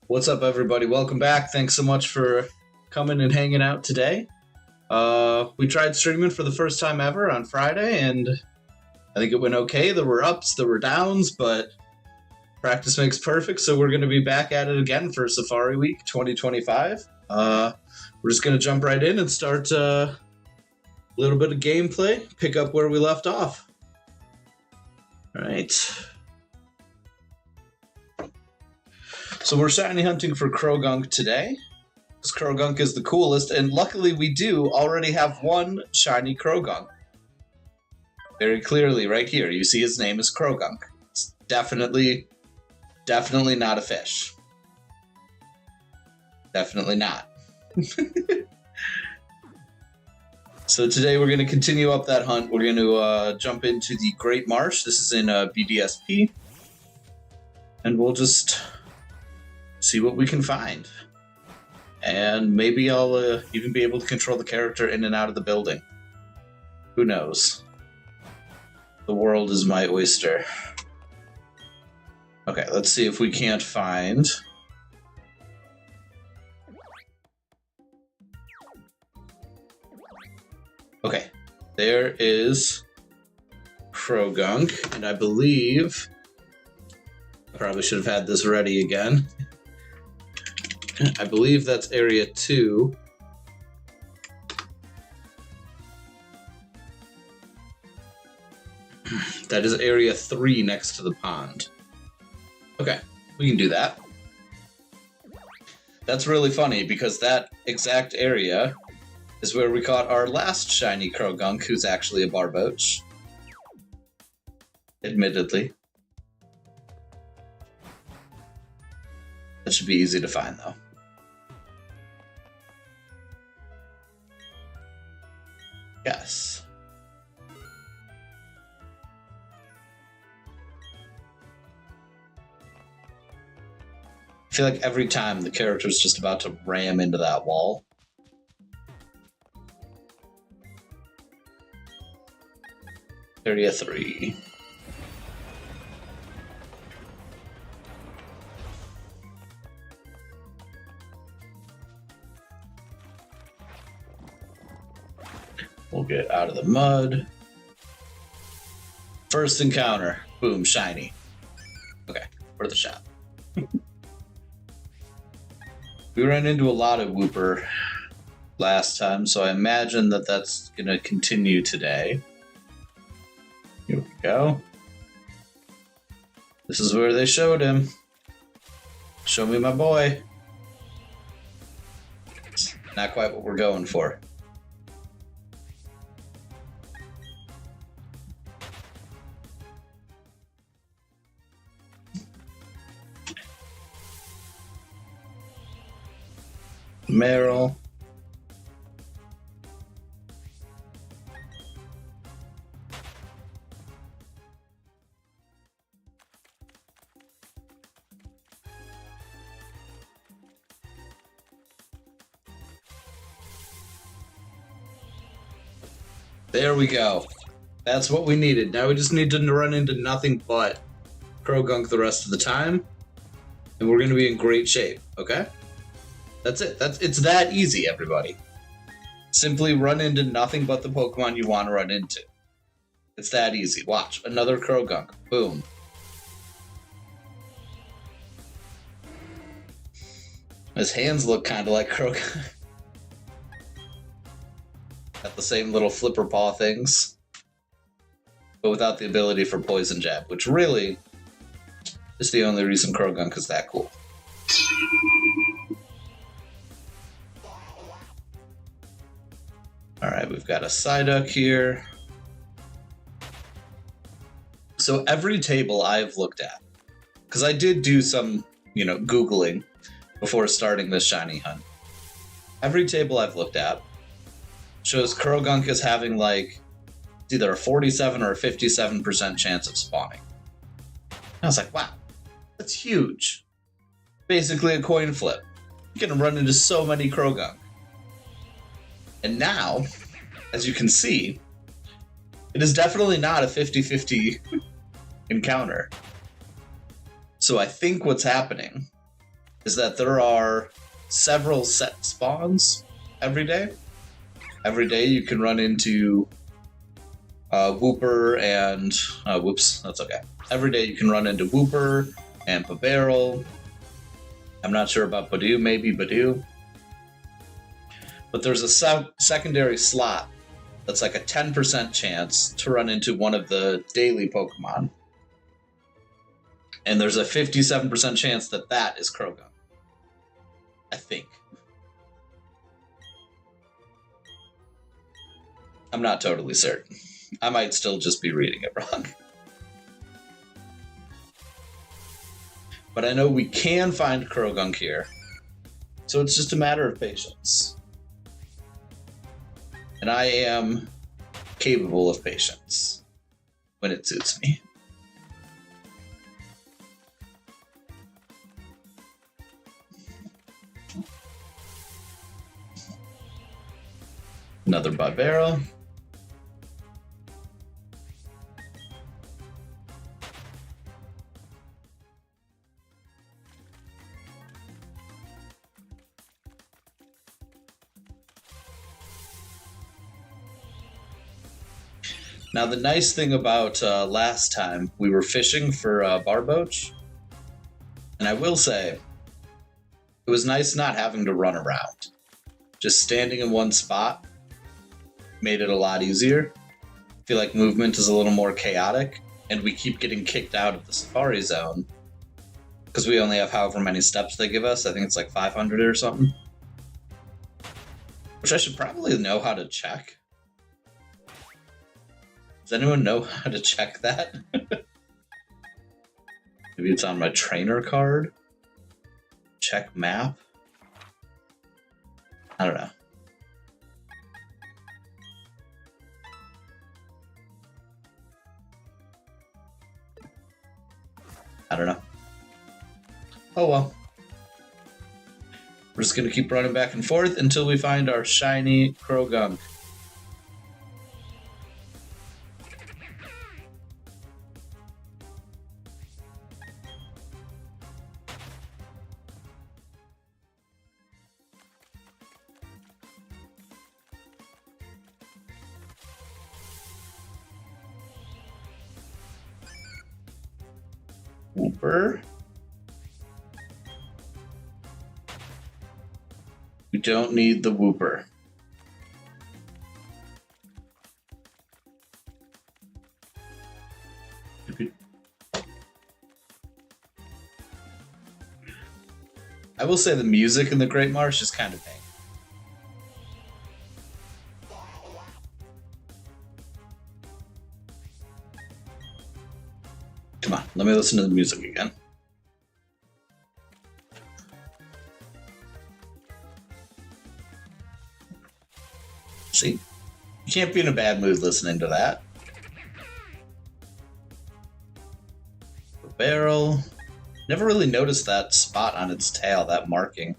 What's up, everybody? Welcome back. Thanks so much for coming and hanging out today. We tried streaming for the first time ever on Friday, and I think it went okay. There were ups, there were downs, but practice makes perfect, so we're going to be back at it again for Safari Week 2025. We're just going to jump right in and start a little bit of gameplay, pick up where we left off. All right. So we're shiny hunting for Croagunk today, because Croagunk is the coolest, and luckily we do already have one shiny Croagunk. Very clearly right here, you see his name is Croagunk. It's definitely not a fish. Definitely not. So today we're going to continue up that hunt. We're going to jump into the Great Marsh. This is in BDSP. And we'll just see what we can find. And maybe I'll even be able to control the character in and out of the building. Who knows? The world is my oyster. Okay, let's see if we can't find... Okay, there is Croagunk, and I believe... I probably should have had this ready again. I believe that's Area 2. That is Area 3 next to the pond. Okay, we can do that. That's really funny because that exact area is where we caught our last shiny Croagunk, who's actually a Barboach. Admittedly. That should be easy to find, though. Yes. I feel like every time the character's just about to ram into that wall. Area 3. We'll get out of the mud. First encounter. Boom, shiny. Okay, worth a shot. We ran into a lot of Wooper last time, so I imagine that that's going to continue today. Here we go. This is where they showed him. Show me my boy. It's not quite what we're going for. Meryl. There we go. That's what we needed. Now we just need to run into nothing but Croagunk the rest of the time, and we're going to be in great shape, okay? That's it. It's that easy, everybody. Simply run into nothing but the Pokemon you want to run into. It's that easy. Watch. Another Croagunk. Boom. His hands look kind of like Croagunk. Got the same little flipper paw things, but without the ability for Poison Jab, which really is the only reason Croagunk is that cool. Alright, we've got a Psyduck here. So every table I've looked at, because I did do some, Googling before starting this shiny hunt. Every table I've looked at shows Croagunk as having, it's either a 47 or a 57% chance of spawning. And I was like, wow, that's huge. Basically a coin flip. You're going to run into so many Croagunk. And now, as you can see, it is definitely not a 50-50 encounter. So I think what's happening is that there are several set spawns every day. Every day you can run into Wooper and... whoops, that's okay. Every day you can run into Wooper and Babarrel. I'm not sure about Budew, maybe Budew. But there's a secondary slot that's like a 10% chance to run into one of the daily Pokemon. And there's a 57% chance that that is Croagunk. I think. I'm not totally certain. I might still just be reading it wrong. But I know we can find Croagunk here. So it's just a matter of patience. And I am capable of patience when it suits me. Another Babarrel. Now, the nice thing about last time, we were fishing for Barboach. And I will say, it was nice not having to run around. Just standing in one spot made it a lot easier. I feel like movement is a little more chaotic, and we keep getting kicked out of the Safari Zone because we only have however many steps they give us. I think it's like 500 or something. Which I should probably know how to check. Does anyone know how to check that? Maybe it's on my trainer card? Check map? I don't know. I don't know. Oh well. We're just gonna keep running back and forth until we find our shiny Croagunk. Wooper. We don't need the Wooper. I will say the music in the Great Marsh is kind of bang. Come on, let me listen to the music again. See? You can't be in a bad mood listening to that. Barrel. Never really noticed that spot on its tail, that marking.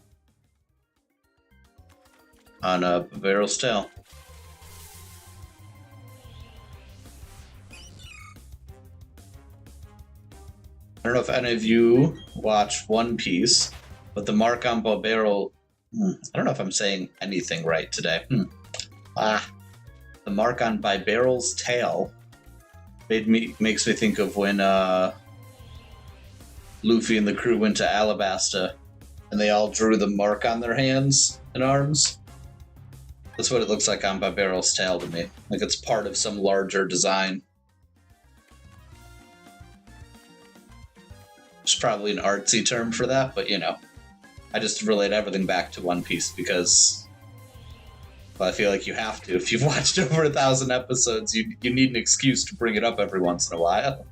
On a Barrel's tail. I don't know if any of you watch One Piece, but the mark on Babarrel... I don't know if I'm saying anything right today. The mark on Babarrel's tail makes me think of when Luffy and the crew went to Alabasta and they all drew the mark on their hands and arms. That's what it looks like on Babarrel's tail to me. Like it's part of some larger design. There's probably an artsy term for that, but you know, I just relate everything back to One Piece because, well, I feel like you have to. If you've watched over 1,000 episodes, you need an excuse to bring it up every once in a while.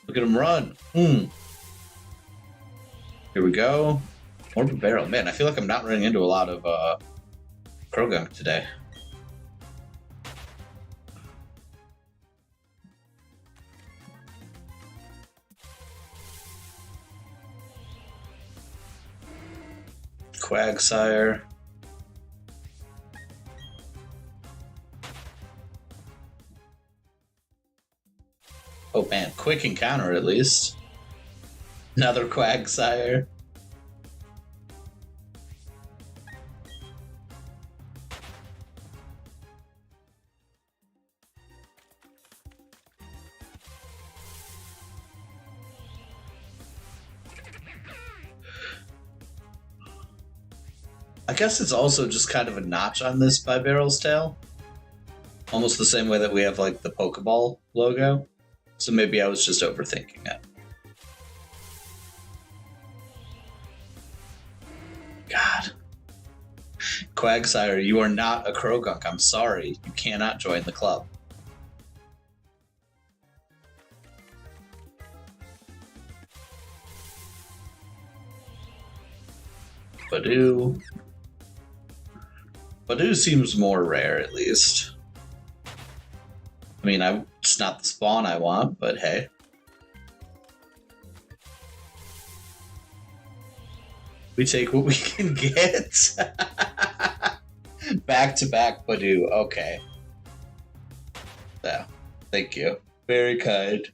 Look at him run. Here we go. More Babarrel. Man, I feel like I'm not running into a lot of Croagunk today. Quagsire. quick encounter at least. Another Quagsire. I guess it's also just kind of a notch on this Bibarel's tail. Almost the same way that we have like the Pokeball logo. So maybe I was just overthinking it. God. Quagsire, you are not a Croagunk. I'm sorry. You cannot join the club. Badoo. Badoo seems more rare, at least. I mean, it's not the spawn I want, but hey. We take what we can get. Back-to-back Badoo. Okay. Yeah. Thank you. Very kind.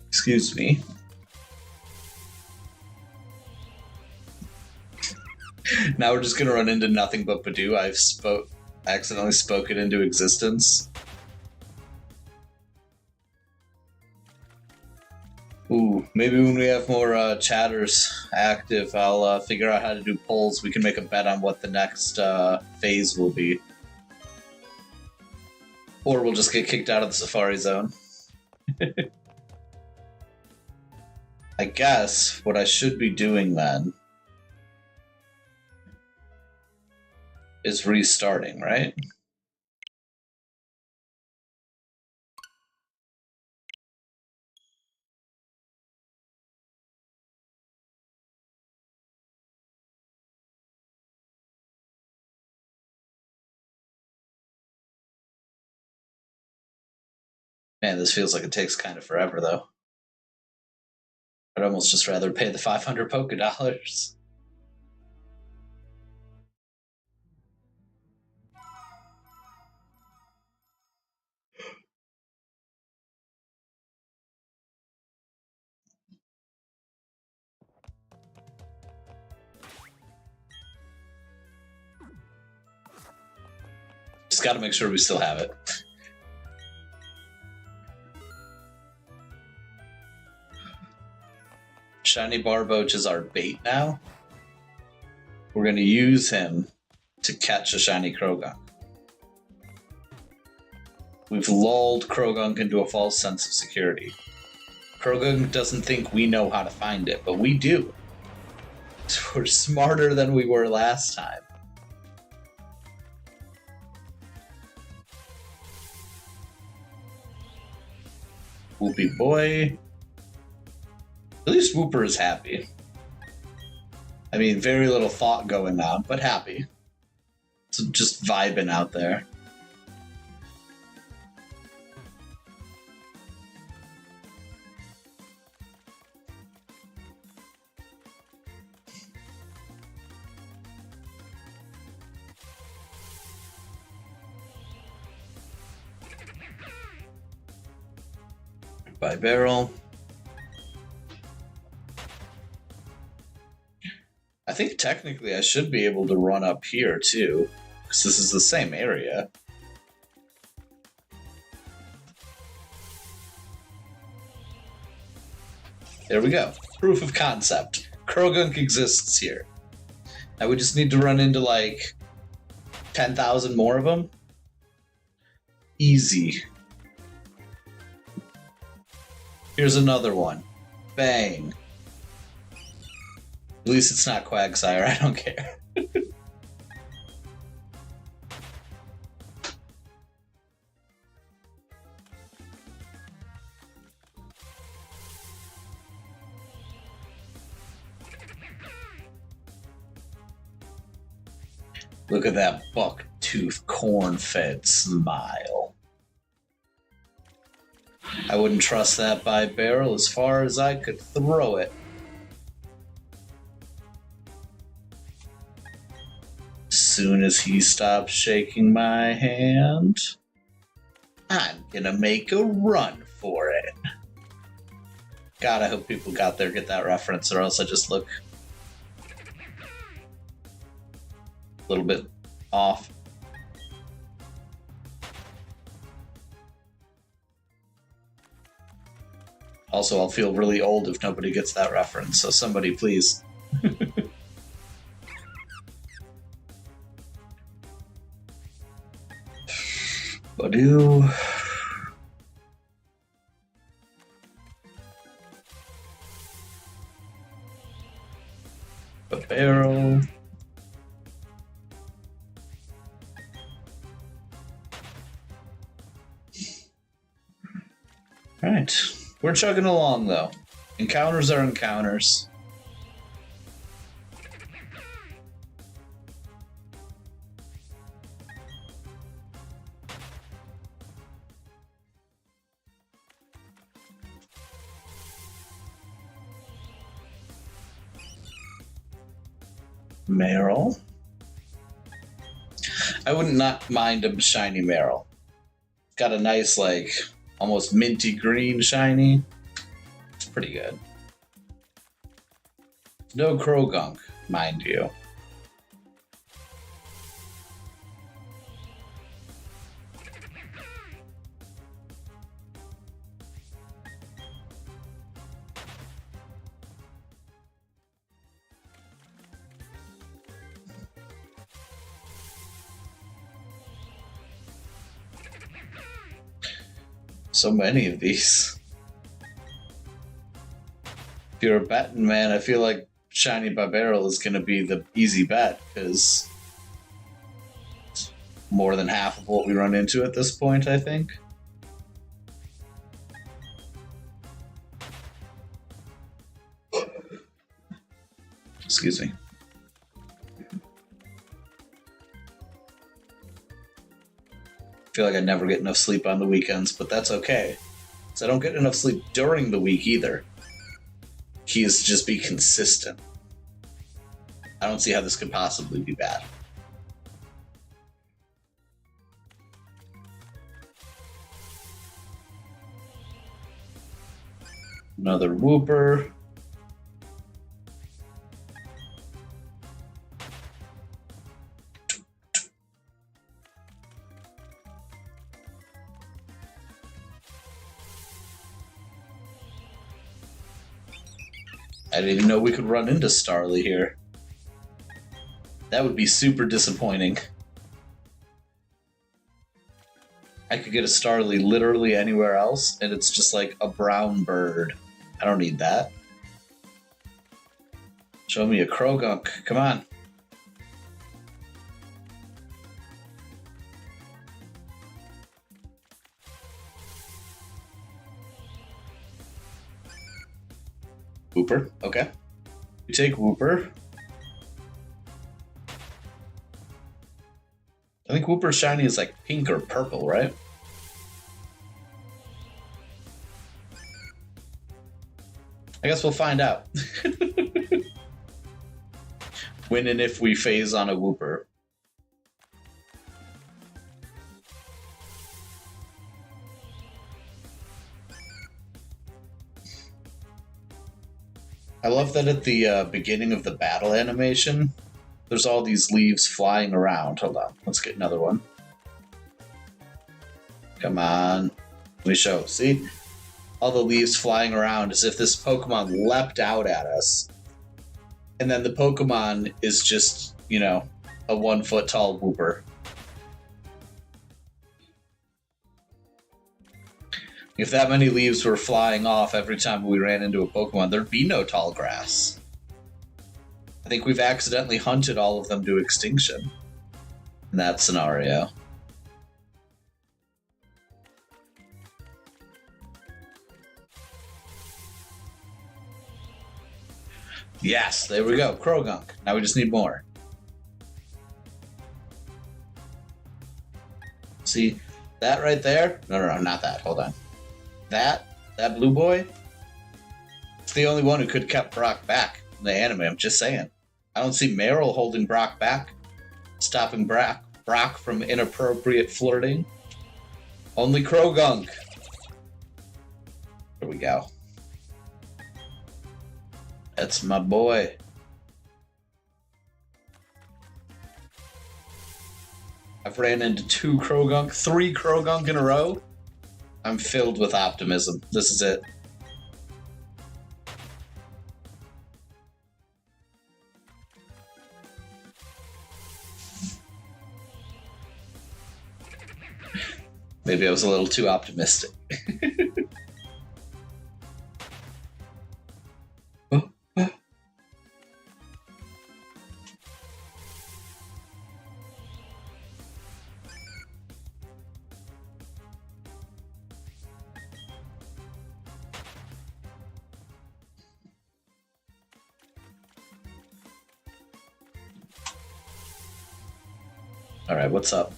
Excuse me. Now we're just gonna run into nothing but Badoo. I've accidentally spoken into existence. Ooh, maybe when we have more chatters active, I'll figure out how to do polls. We can make a bet on what the next phase will be. Or we'll just get kicked out of the Safari Zone. I guess what I should be doing then is restarting, right? Man, this feels like it takes kind of forever, though. I'd almost just rather pay the 500 Poké Dollars. Just gotta make sure we still have it. Shiny Barboach is our bait now. We're going to use him to catch a shiny Croagunk. We've lulled Croagunk into a false sense of security. Croagunk doesn't think we know how to find it, but we do. So we're smarter than we were last time. Whoopie boy. At least Wooper is happy. I mean, very little thought going on, but happy. So just vibing out there. Bibarel. I think technically I should be able to run up here too, because this is the same area. There we go. Proof of concept. Croagunk exists here. Now we just need to run into like 10,000 more of them. Easy. Here's another one. Bang. At least it's not Quagsire, I don't care. Look at that buck-tooth corn-fed smile. I wouldn't trust that Bibarel as far as I could throw it. As soon as he stops shaking my hand. I'm gonna make a run for it. God, I hope people get that reference, or else I just look a little bit off. Also, I'll feel really old if nobody gets that reference, so somebody please. Badoo. A barrel. Alright. We're chugging along, though. Encounters are encounters. Marill. I wouldn't not mind a shiny Marill. Got a nice, like, almost minty green shiny. It's pretty good. No Croagunk, mind you. So many of these. If you're a betting man, I feel like Shiny Bibarel is going to be the easy bet, because it's more than half of what we run into at this point, I think. Excuse me. I feel like I never get enough sleep on the weekends, but that's okay. Because I don't get enough sleep during the week either. Keys just be consistent. I don't see how this could possibly be bad. Another Wooper. I didn't even know we could run into Starly here. That would be super disappointing. I could get a Starly literally anywhere else, and it's just like a brown bird. I don't need that. Show me a Croagunk. Come on. Wooper, okay. You take Wooper. I think Wooper's shiny is like pink or purple, right? I guess we'll find out. When and if we phase on a Wooper. I love that at the beginning of the battle animation, there's all these leaves flying around. Hold on, let's get another one. Come on. Let me show. See? All the leaves flying around as if this Pokemon leapt out at us. And then the Pokemon is just, you know, a 1 foot tall Wooper. If that many leaves were flying off every time we ran into a Pokemon, there'd be no tall grass. I think we've accidentally hunted all of them to extinction in that scenario. Yes, there we go. Croagunk. Now we just need more. See, that right there? No, not that. Hold on. That blue boy, it's the only one who could have kept Brock back in the anime. I'm just saying. I don't see Marill holding Brock back, stopping Brock from inappropriate flirting. Only Krogunk. Here we go. That's my boy. I've ran into 2 Krogunk, 3 Krogunk in a row. I'm filled with optimism. This is it. Maybe I was a little too optimistic. Alright, what's up?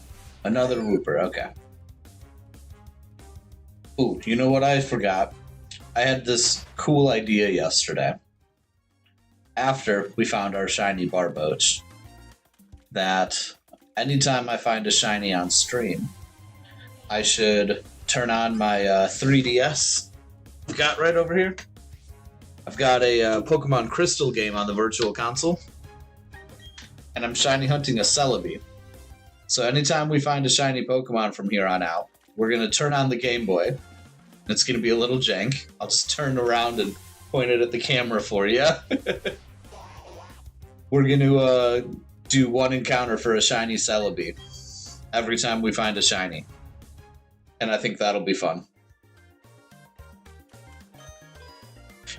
Another Wooper, okay. Ooh, you know what I forgot? I had this cool idea yesterday. After we found our shiny Barboach, that anytime I find a shiny on stream, I should turn on my 3DS. Got right over here. I've got a Pokemon Crystal game on the Virtual Console, and I'm shiny hunting a Celebi. So anytime we find a shiny Pokemon from here on out, we're going to turn on the Game Boy. It's going to be a little jank. I'll just turn around and point it at the camera for you. We're going to do one encounter for a shiny Celebi every time we find a shiny. And I think that'll be fun.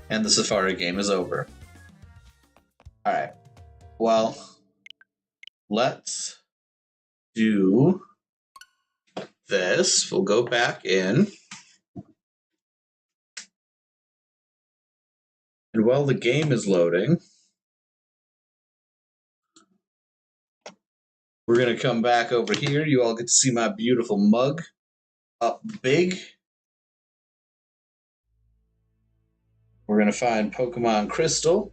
And the Safari game is over. Alright. Well, let's do this. We'll go back in. And while the game is loading, we're going to come back over here. You all get to see my beautiful mug up big. We're going to find Pokemon Crystal.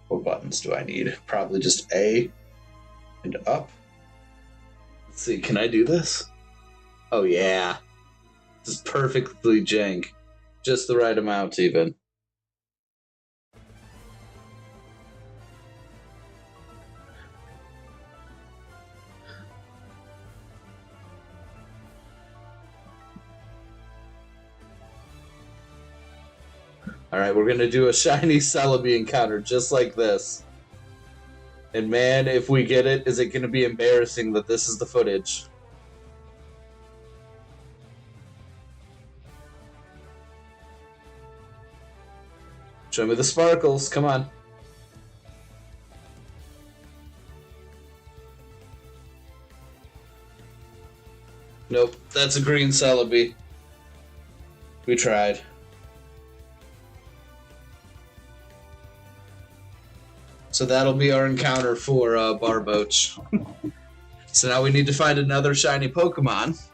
What buttons do I need? Probably just A and up. Let's see, can I do this? Oh yeah. This is perfectly jank. Just the right amount even. Alright, we're gonna do a shiny Celebi encounter just like this. And man, if we get it, is it gonna be embarrassing that this is the footage? Show me the sparkles, come on. Nope, that's a green Celebi. We tried. So that'll be our encounter for Barboach. So now we need to find another shiny Pokemon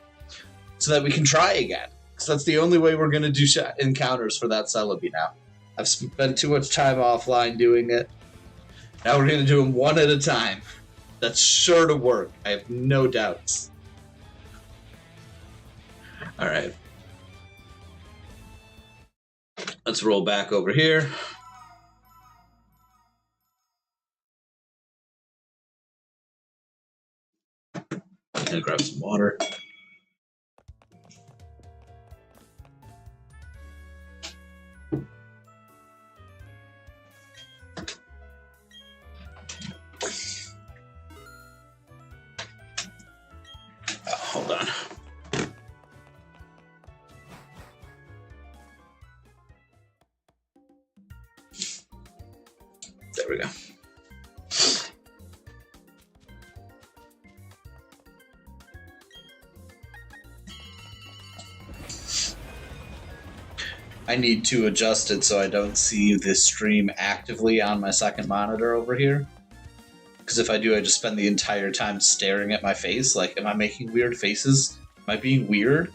so that we can try again. Because that's the only way we're going to do encounters for that Celebi now. I've spent too much time offline doing it. Now we're going to do them one at a time. That's sure to work. I have no doubts. Alright. Let's roll back over here. I'm gonna grab some water. Hold on. There we go. I need to adjust it so I don't see this stream actively on my second monitor over here. Because if I do, I just spend the entire time staring at my face. Like, am I making weird faces? Am I being weird?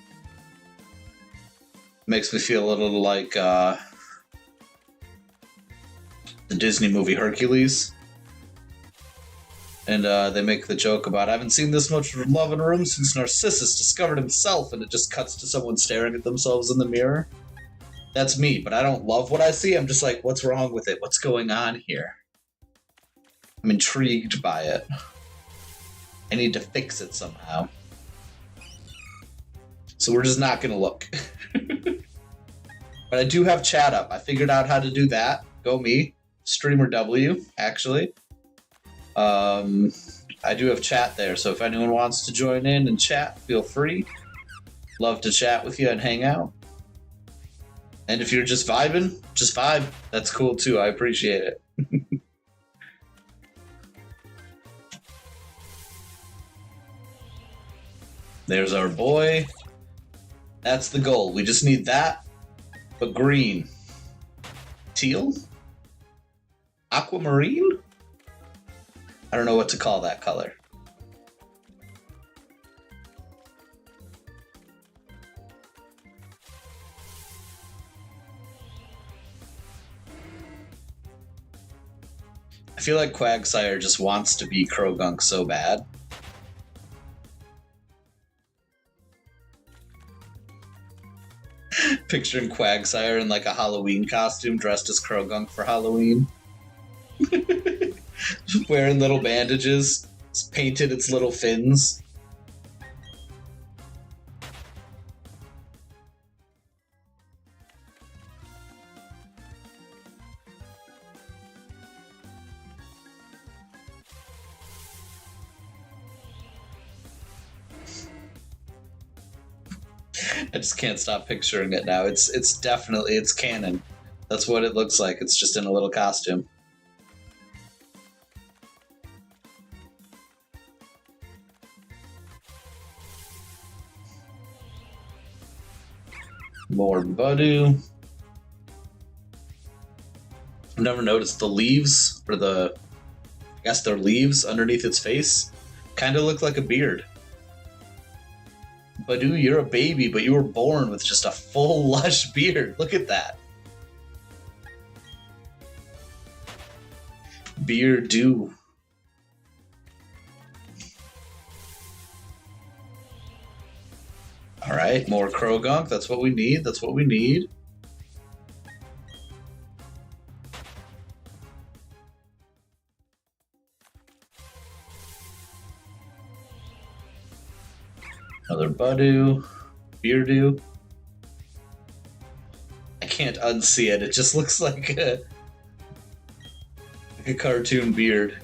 Makes me feel a little like the Disney movie Hercules. And they make the joke about, I haven't seen this much love in a room since Narcissus discovered himself, and it just cuts to someone staring at themselves in the mirror. That's me, but I don't love what I see. I'm just like, what's wrong with it? What's going on here? I'm intrigued by it. I need to fix it somehow. So we're just not going to look. But I do have chat up. I figured out how to do that. Go me. Streamer W, actually. I do have chat there, so if anyone wants to join in and chat, feel free. Love to chat with you and hang out. And if you're just vibing, just vibe. That's cool too. I appreciate it. There's our boy. That's the goal. We just need that, but green. Teal? Aquamarine? I don't know what to call that color. I feel like Quagsire just wants to be Krogunk so bad. Picturing Quagsire in like a Halloween costume, dressed as Krogunk for Halloween. Wearing little bandages, it's painted its little fins. I just can't stop picturing it now. It's definitely, it's canon. That's what it looks like. It's just in a little costume. More Budew. I've never noticed the leaves, or I guess they're leaves underneath its face. Kind of look like a beard. Budew, you're a baby, but you were born with just a full, lush beard. Look at that. Beardew. Alright, more Krogunk. That's what we need. That's what we need. Another Budew. Beardew. I can't unsee it. It just looks like a cartoon beard.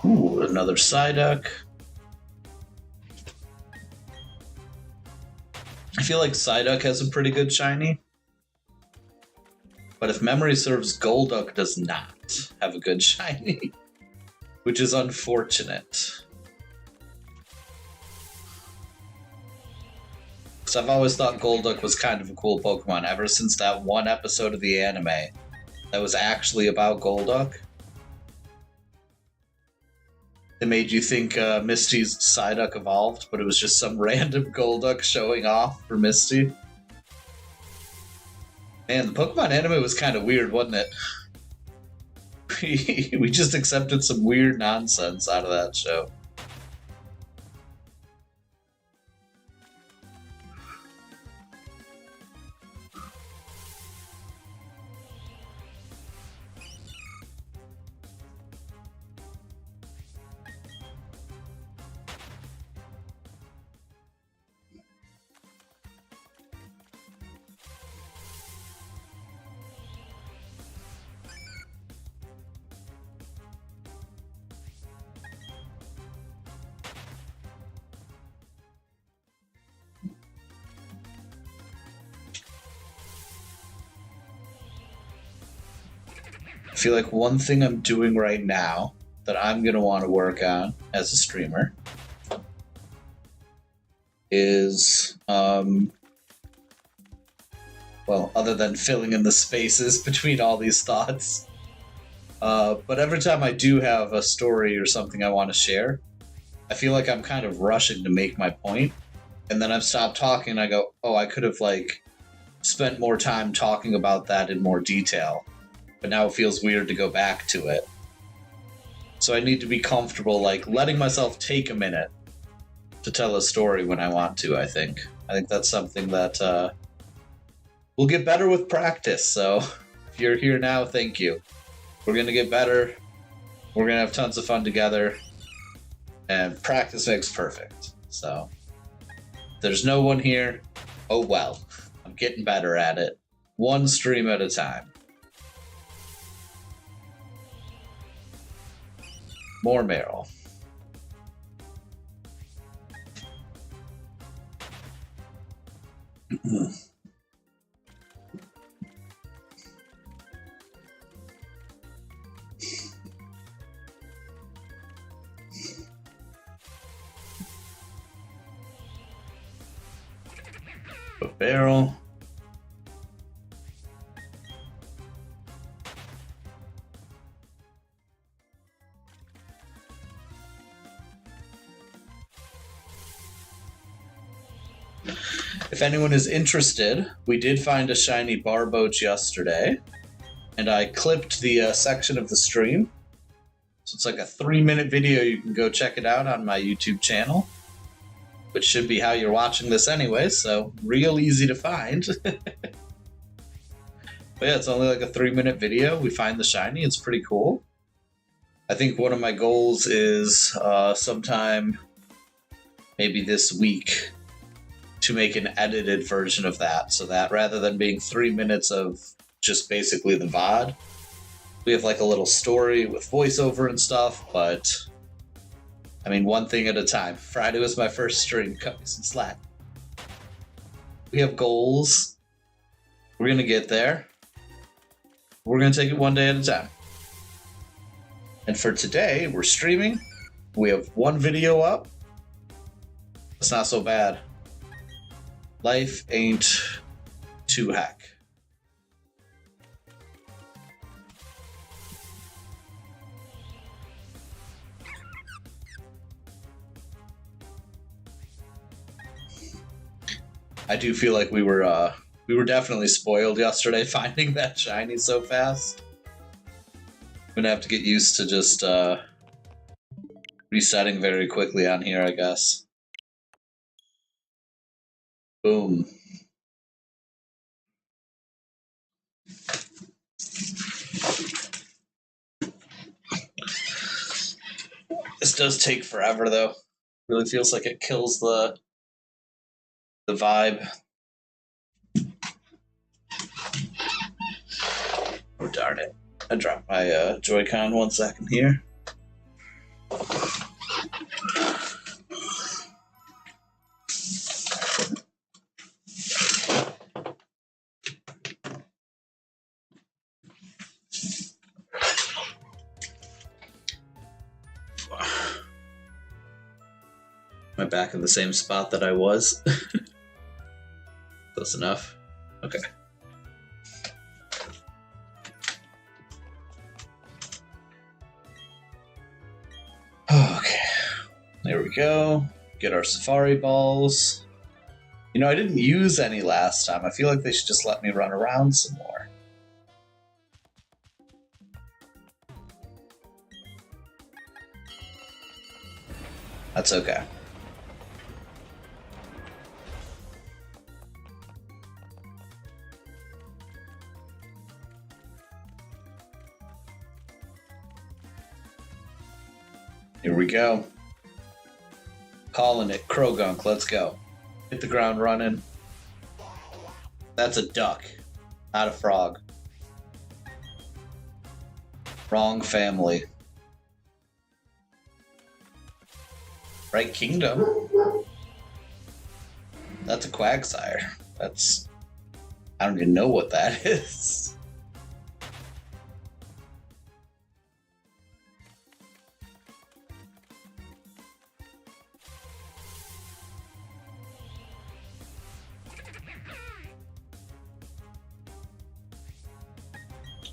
Ooh, another Psyduck. I feel like Psyduck has a pretty good shiny. But if memory serves, Golduck does not have a good shiny. Which is unfortunate. Because I've always thought Golduck was kind of a cool Pokemon ever since that one episode of the anime that was actually about Golduck. It made you think Misty's Psyduck evolved, but it was just some random Golduck showing off for Misty. Man, the Pokemon anime was kind of weird, wasn't it? We just accepted some weird nonsense out of that show. I feel like one thing I'm doing right now that I'm going to want to work on as a streamer is, well, other than filling in the spaces between all these thoughts. But every time I do have a story or something I want to share, I feel like I'm kind of rushing to make my point, and then I've stopped talking and I go, oh, I could have, like, spent more time talking about that in more detail, but now it feels weird to go back to it. So I need to be comfortable, like, letting myself take a minute to tell a story when I want to, I think. I think that's something that we'll get better with practice, so if you're here now, thank you. We're going to get better. We're going to have tons of fun together, and practice makes perfect. So if there's no one here, oh well. I'm getting better at it. One stream at a time. More Meryl. A barrel. If anyone is interested, we did find a shiny Barboach yesterday, and I clipped the section of the stream. So it's like a 3-minute video. You can go check it out on my YouTube channel, which should be how you're watching this anyway, so real easy to find. But yeah, it's only like a 3-minute video. We find the shiny. It's pretty cool. I think one of my goals is sometime maybe this week to make an edited version of that, so that rather than being 3 minutes of just basically the VOD, we have like a little story with voiceover and stuff, but I mean, one thing at a time. Friday was my first stream. Cut me some slack. We have goals. We're going to get there. We're going to take it one day at a time. And for today, we're streaming. We have one video up. It's not so bad. Life ain't too hack. I do feel like we were definitely spoiled yesterday finding that shiny so fast. I'm gonna have to get used to just resetting very quickly on here, I guess. Boom. This does take forever, though. Really feels like it kills the vibe. Oh, darn it. I dropped my Joy-Con 1 second here. Am I back in the same spot that I was? Close enough. Okay. Okay. There we go. Get our safari balls. You know, I didn't use any last time. I feel like they should just let me run around some more. That's okay. Here we go. Calling it. Krogunk, let's go. Hit the ground running. That's a duck, not a frog. Wrong family. Right kingdom. That's a Quagsire. That's... I don't even know what that is.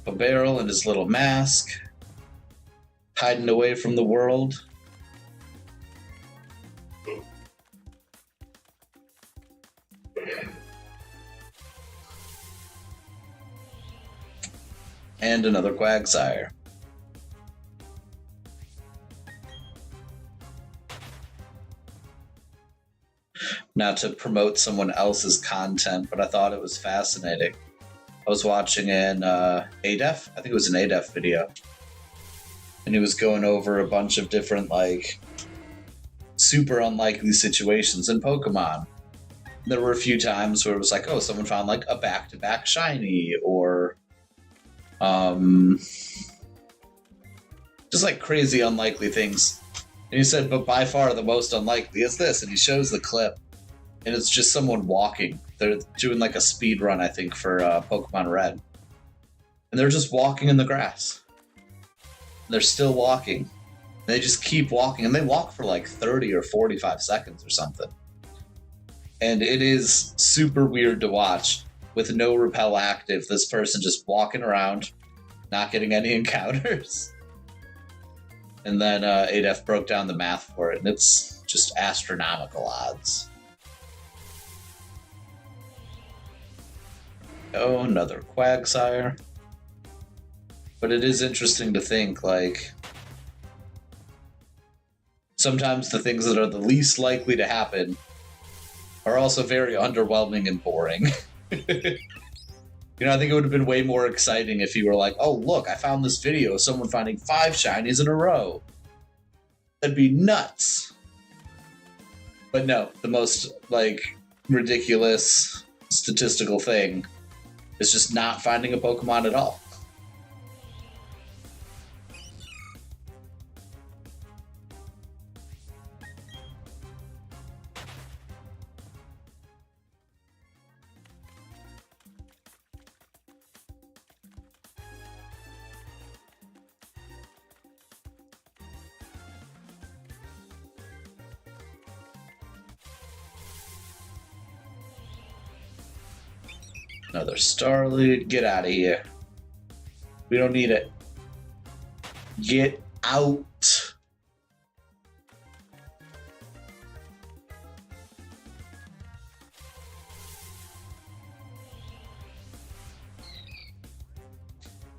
A barrel and his little mask. Hiding away from the world. And another Quagsire. Not to promote someone else's content, but I thought it was fascinating. I was watching an ADEF, I think it was an ADEF video, and he was going over a bunch of different, like, super unlikely situations in Pokemon. There were a few times where it was like, oh, someone found, like, a back-to-back shiny, or just, like, crazy unlikely things. And he said, but by far the most unlikely is this, and he shows the clip, and it's just someone walking. They're doing, like, a speed run, I think, for Pokemon Red. And they're just walking in the grass. They're still walking. They just keep walking, and they walk for like 30 or 45 seconds or something. And it is super weird to watch with no repel active, this person just walking around, not getting any encounters. And then ADEF broke down the math for it, and it's just astronomical odds. Oh, another Quagsire. But it is interesting to think, like, sometimes the things that are the least likely to happen are also very underwhelming and boring. You know, I think it would have been way more exciting if you were like, oh, look, I found this video of someone finding 5 shinies in a row. That'd be nuts. But no, the most, like, ridiculous statistical thing is just not finding a Pokemon at all. Another Starly. Get out of here. We don't need it. Get out.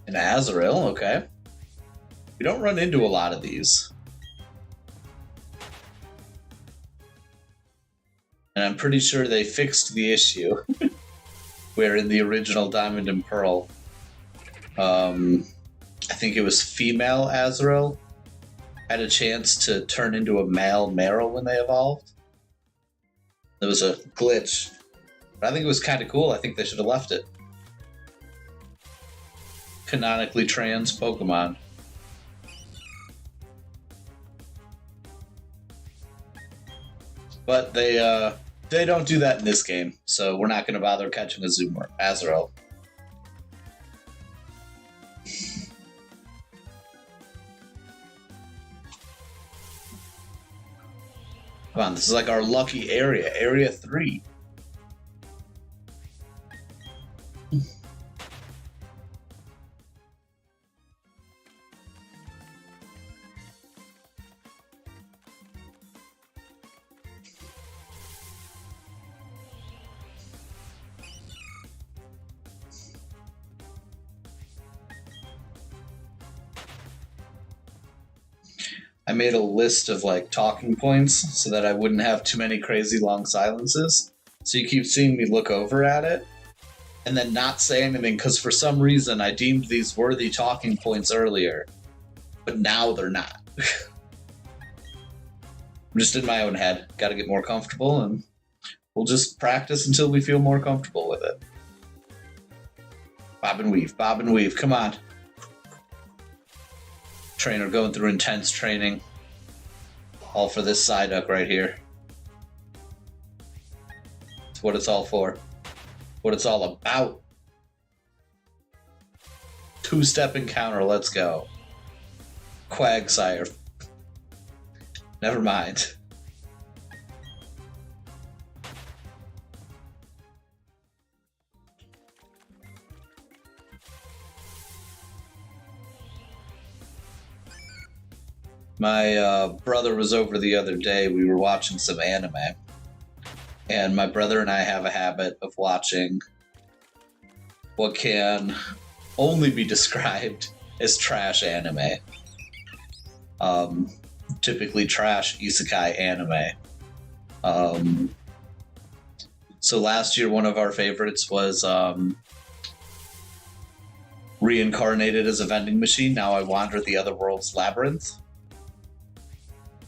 An Azrael, okay. We don't run into a lot of these. And I'm pretty sure they fixed the issue. Where in the original Diamond and Pearl, I think it was female Azrael had a chance to turn into a male Marill when they evolved. There was a glitch. But I think it was kind of cool. I think they should have left it. Canonically trans Pokemon. But they don't do that in this game, so we're not going to bother catching a Zoomer Azrael. Come on, this is like our lucky area, Area 3. I made a list of, like, talking points so that I wouldn't have too many crazy long silences. So you keep seeing me look over at it and then not say anything because for some reason I deemed these worthy talking points earlier, but now they're not. I'm just in my own head. Got to get more comfortable, and we'll just practice until we feel more comfortable with it. Bob and weave, come on. Trainer going through intense training. All for this Psyduck right here. It's what it's all for. What it's all about. 2-step encounter, let's go. Quagsire. Never mind. My brother was over the other day. We were watching some anime. And my brother and I have a habit of watching what can only be described as trash anime. Typically trash isekai anime. So last year, one of our favorites was Reincarnated as a Vending Machine. Now I Wander the Other World's Labyrinth.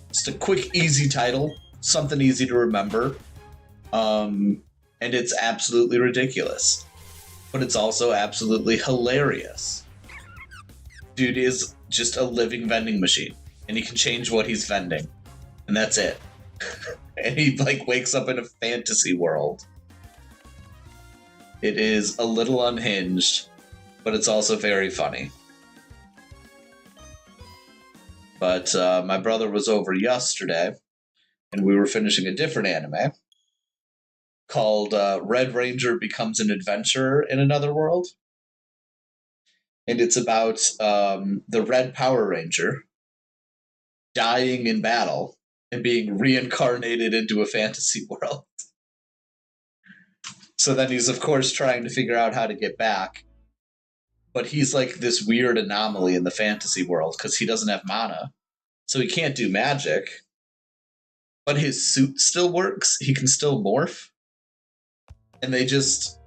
Just a quick, easy title. Something easy to remember. And it's absolutely ridiculous. But it's also absolutely hilarious. Dude is just a living vending machine. And he can change what he's vending. And that's it. And he wakes up in a fantasy world. It is a little unhinged, but it's also very funny. But my brother was over yesterday, and we were finishing a different anime called Red Ranger Becomes an Adventurer in Another World. And it's about the Red Power Ranger dying in battle and being reincarnated into a fantasy world. So then he's, of course, trying to figure out how to get back. But he's like this weird anomaly in the fantasy world because he doesn't have mana. So he can't do magic. But his suit still works. He can still morph. And it is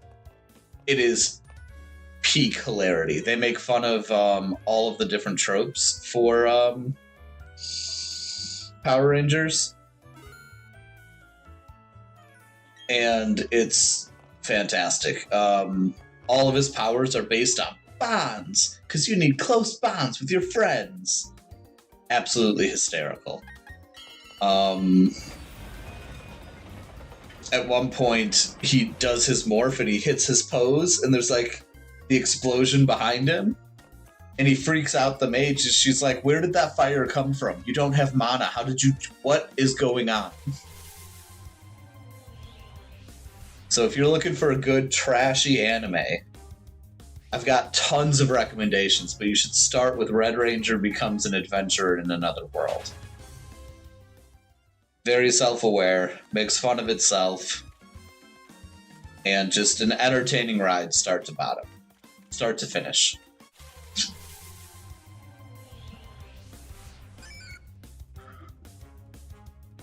peak hilarity. They make fun of all of the different tropes for Power Rangers. And it's fantastic. All of his powers are based on bonds, because you need close bonds with your friends. Absolutely hysterical. At one point, he does his morph and he hits his pose, and there's the explosion behind him. And he freaks out the mage, and she's like, "Where did that fire come from? You don't have mana. What is going on?" So if you're looking for a good trashy anime, I've got tons of recommendations, but you should start with Red Ranger Becomes an Adventurer in Another World. Very self-aware, makes fun of itself, and just an entertaining ride start to bottom. Start to finish.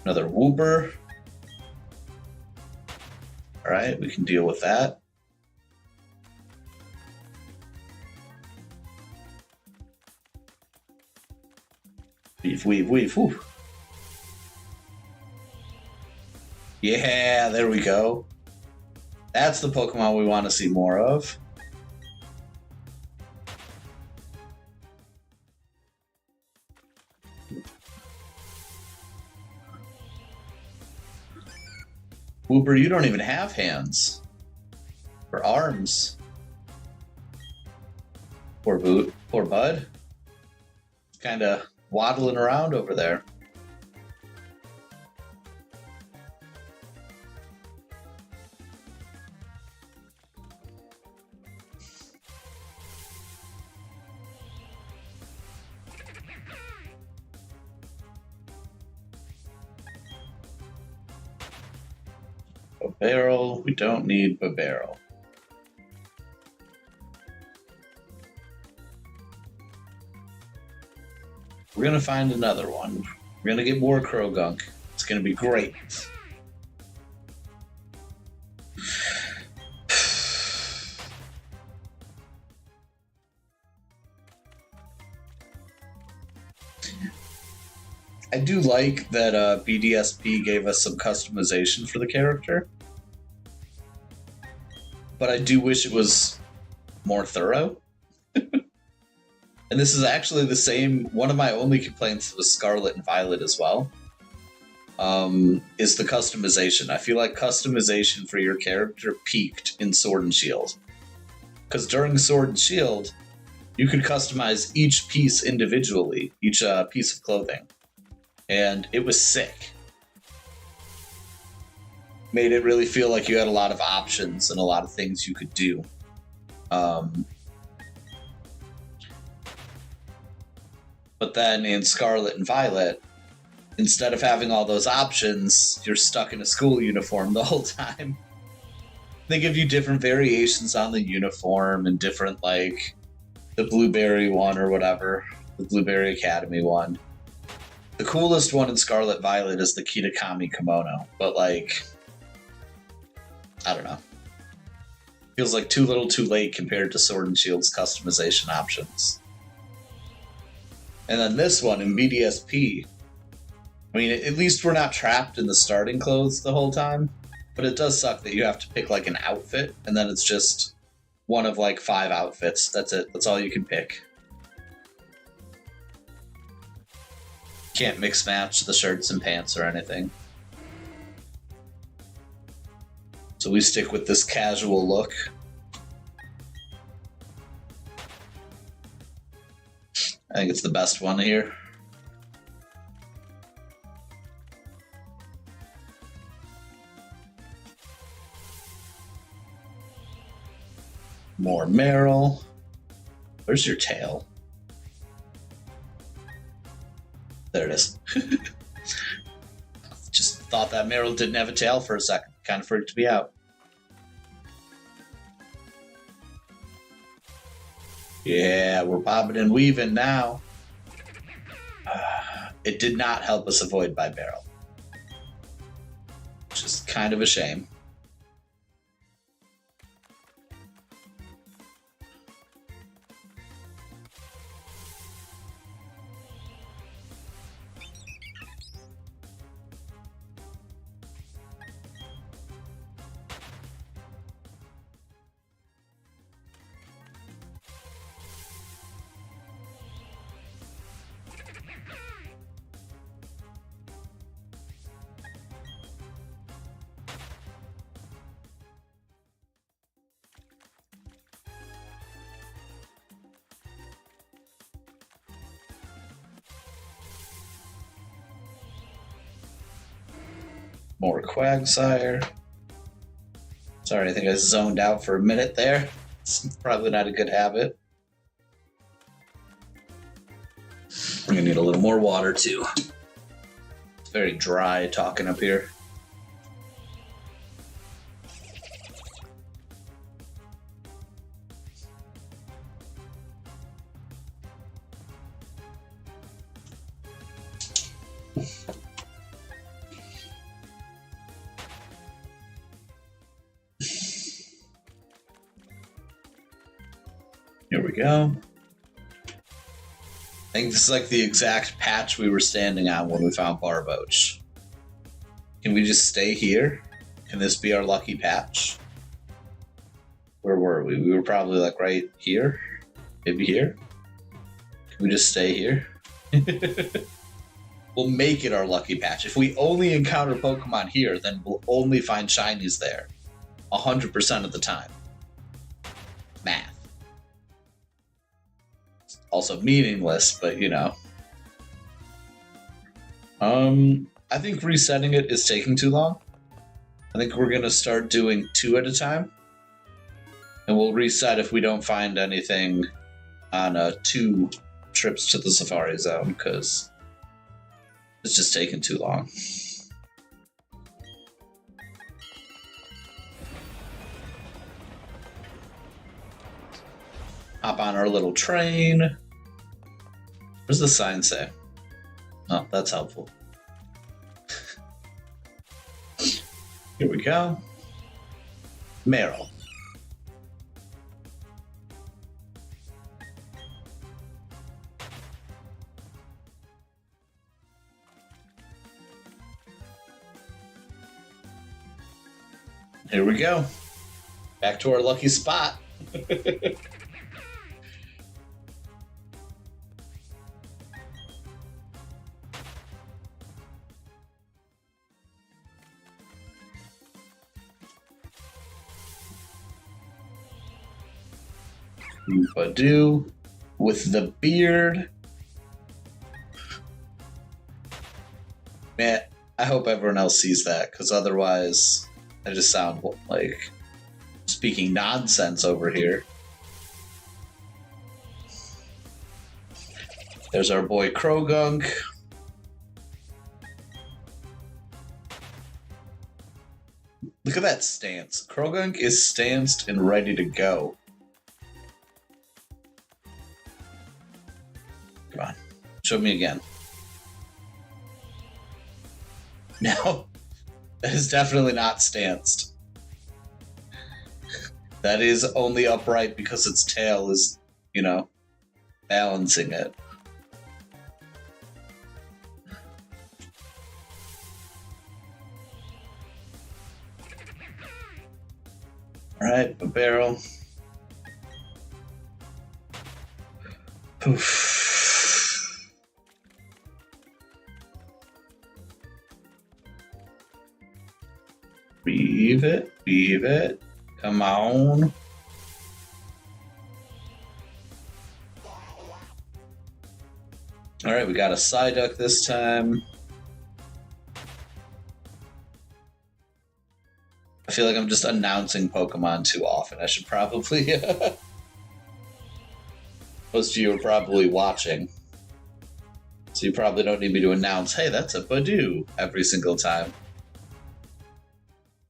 Another Wooper. Alright, we can deal with that. Weave. Whew. Yeah, there we go. That's the Pokemon we want to see more of. Wooper, you don't even have hands. Or arms. Poor Bud. Kind of waddling around over there. Barrel, we don't need a barrel. We're gonna find another one. We're gonna get more Croagunk. It's gonna be great. I do like that BDSP gave us some customization for the character. But I do wish it was more thorough. And this is actually the same, one of my only complaints with Scarlet and Violet as well, is the customization. I feel like customization for your character peaked in Sword and Shield. Because during Sword and Shield, you could customize each piece individually, each piece of clothing. And it was sick. Made it really feel like you had a lot of options and a lot of things you could do. But then in Scarlet and Violet, instead of having all those options, you're stuck in a school uniform the whole time. They give you different variations on the uniform and different, like, the Blueberry one or whatever, the Blueberry Academy one. The coolest one in Scarlet Violet is the Kitakami kimono, but, like, I don't know. Feels like too little too late compared to Sword and Shield's customization options. And then this one in BDSP, I mean, at least we're not trapped in the starting clothes the whole time, but it does suck that you have to pick, like, an outfit, and then it's just one of, like, 5 outfits. That's it. That's all you can pick. Can't mix match the shirts and pants or anything. So we stick with this casual look. I think it's the best one here. More Meryl. Where's your tail? There it is. Just thought that Meryl didn't have a tail for a second. Kind of freaked me out. Yeah, we're bobbing and weaving now. It did not help us avoid by barrel. Which is kind of a shame. More Quagsire. Sorry, I think I zoned out for a minute there. It's probably not a good habit. I'm gonna need a little more water too. It's very dry talking up here. Here we go. I think this is like the exact patch we were standing on when we found Barboach. Can we just stay here? Can this be our lucky patch? Where were we? We were probably like right here. Maybe here. Can we just stay here? We'll make it our lucky patch. If we only encounter Pokemon here, then we'll only find shinies there. 100% of the time. Math. Also meaningless, but you know. I think resetting it is taking too long. I think we're gonna start doing 2 at a time. And we'll reset if we don't find anything on 2 trips to the Safari Zone, because it's just taking too long. Hop on our little train. What does the sign say? Oh, that's helpful. Here we go. Meryl. Here we go. Back to our lucky spot. Badoo with the beard. Man, I hope everyone else sees that, because otherwise I just sound like speaking nonsense over here. There's our boy Krogunk. Look at that stance. Krogunk is stanced and ready to go. Come on. Show me again. No. That is definitely not stanced. That is only upright because its tail is, you know, balancing it. Alright, a barrel. Poof. Weave it, weave it. Come on. Alright, we got a Psyduck this time. I feel like I'm just announcing Pokemon too often. I should probably... Most of you are probably watching. So you probably don't need me to announce, hey, that's a Badoo, every single time.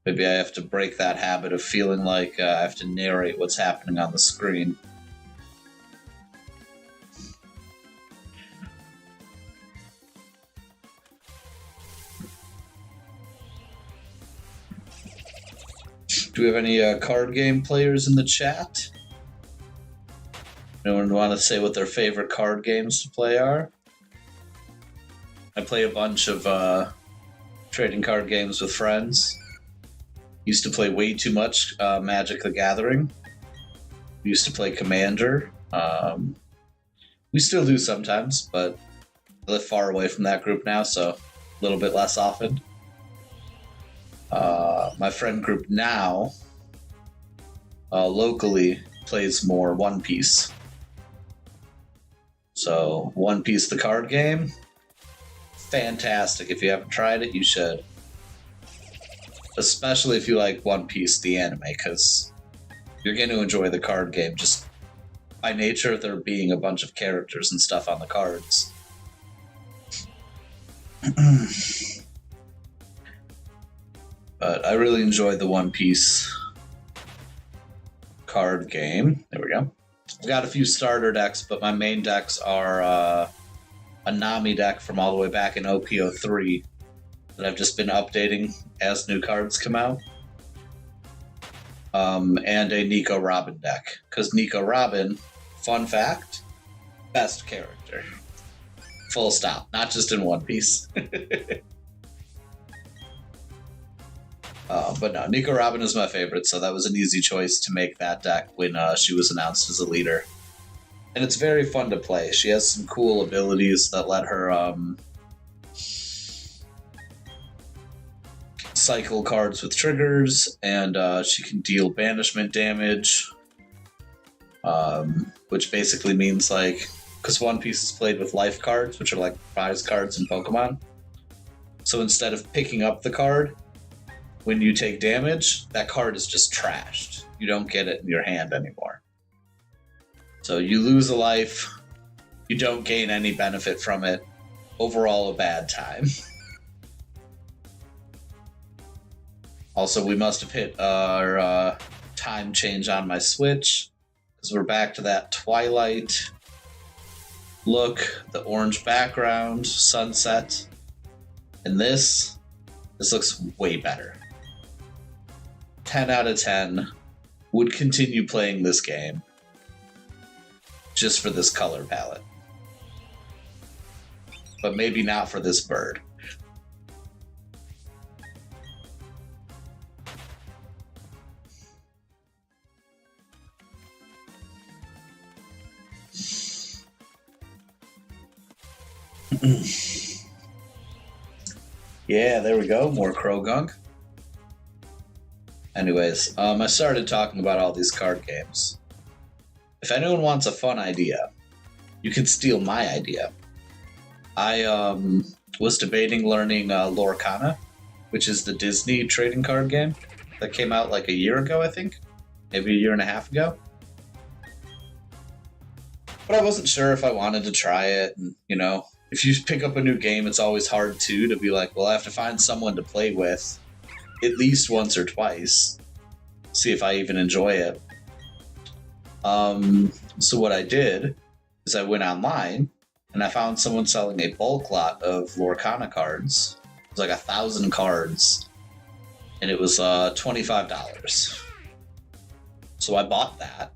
Maybe I have to break that habit of feeling like I have to narrate what's happening on the screen. Do we have any card game players in the chat? Anyone want to say what their favorite card games to play are? I play a bunch of trading card games with friends. Used to play way too much Magic the Gathering. We used to play Commander. We still do sometimes, but I live far away from that group now, so a little bit less often. My friend group now, locally, plays more One Piece. So, One Piece the card game, fantastic. If you haven't tried it, you should. Especially if you like One Piece, the anime, because you're going to enjoy the card game just by nature of there being a bunch of characters and stuff on the cards. But I really enjoyed the One Piece card game. There we go. I've got a few starter decks, but my main decks are a Nami deck from all the way back in OP03 that I've just been updating as new cards come out. And a Nico Robin deck. Because Nico Robin, fun fact, best character. Full stop. Not just in One Piece. But no, Nico Robin is my favorite, so that was an easy choice to make that deck when she was announced as a leader. And it's very fun to play. She has some cool abilities that let her cycle cards with triggers, and she can deal banishment damage, which basically means, like, because One Piece is played with life cards, which are like prize cards in Pokemon. So instead of picking up the card, when you take damage, that card is just trashed. You don't get it in your hand anymore. So you lose a life, you don't gain any benefit from it. Overall, a bad time. Also, we must have hit our time change on my Switch, because we're back to that Twilight look, the orange background, sunset, and this looks way better. 10 out of 10. Would continue playing this game just for this color palette. But maybe not for this bird. Yeah, there we go. More Krogunk. Anyways, I started talking about all these card games. If anyone wants a fun idea, you can steal my idea. I was debating learning Lorcana, which is the Disney trading card game that came out like a year ago, I think. Maybe a year and a half ago. But I wasn't sure if I wanted to try it. And, if you pick up a new game, it's always hard, too, to be like, well, I have to find someone to play with at least once or twice. See if I even enjoy it. So what I did is I went online and I found someone selling a bulk lot of Lorcana cards. It was like 1,000 cards, and it was $25. So I bought that,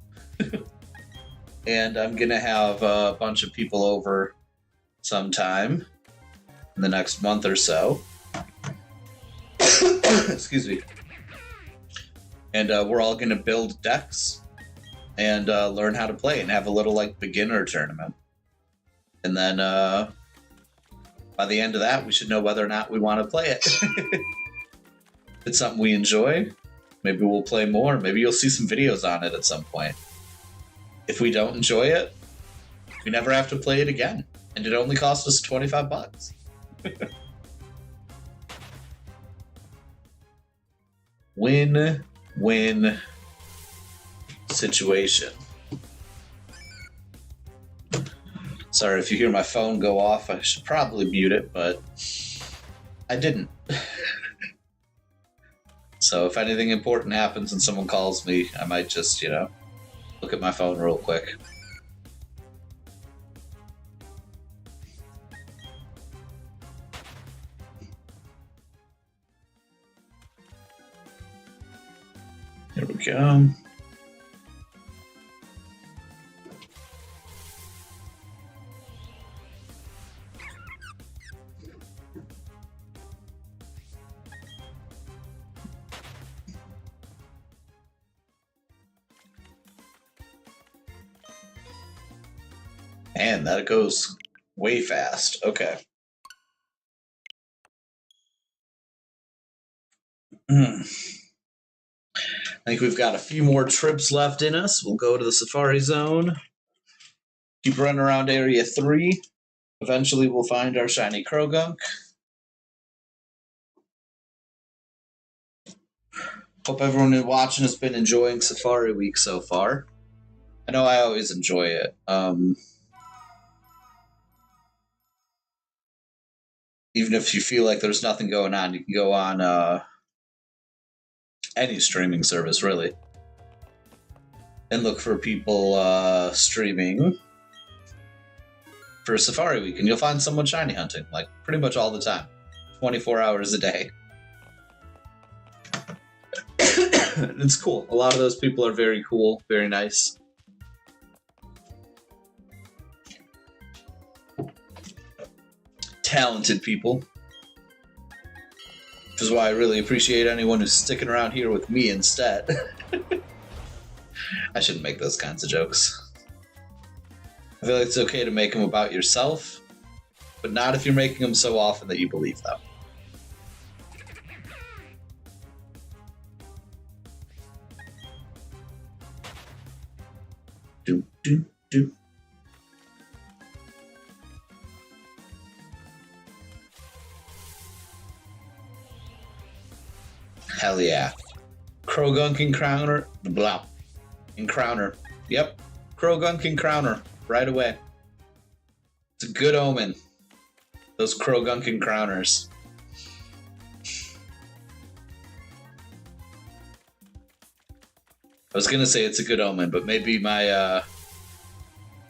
and I'm gonna have a bunch of people over sometime in the next month or so. Excuse me. And we're all gonna build decks and learn how to play and have a little beginner tournament. And then by the end of that, we should know whether or not we want to play it. If it's something we enjoy, maybe we'll play more. Maybe you'll see some videos on it at some point. If we don't enjoy it, we never have to play it again. And it only cost us $25. Win-win situation. Sorry if you hear my phone go off. I should probably mute it, but I didn't. So if anything important happens and someone calls me, I might just, look at my phone real quick. There we go. Man, that goes way fast. Okay. I think we've got a few more trips left in us. We'll go to the Safari Zone. Keep running around Area 3. Eventually we'll find our shiny Croagunk. Hope everyone watching has been enjoying Safari Week so far. I know I always enjoy it. Even if you feel like there's nothing going on, you can go on any streaming service, really, and look for people streaming for Safari Week, and you'll find someone shiny hunting, pretty much all the time, 24 hours a day. It's cool. A lot of those people are very cool, very nice. Talented people, which is why I really appreciate anyone who's sticking around here with me instead. I shouldn't make those kinds of jokes. I feel like it's okay to make them about yourself, but not if you're making them so often that you believe them. Do, do, do. Hell yeah. Croagunk and Crowner. Blah. And Crowner. Yep. Croagunk and Crowner. Right away. It's a good omen. Those Croagunk and Crowners. I was going to say it's a good omen, but maybe my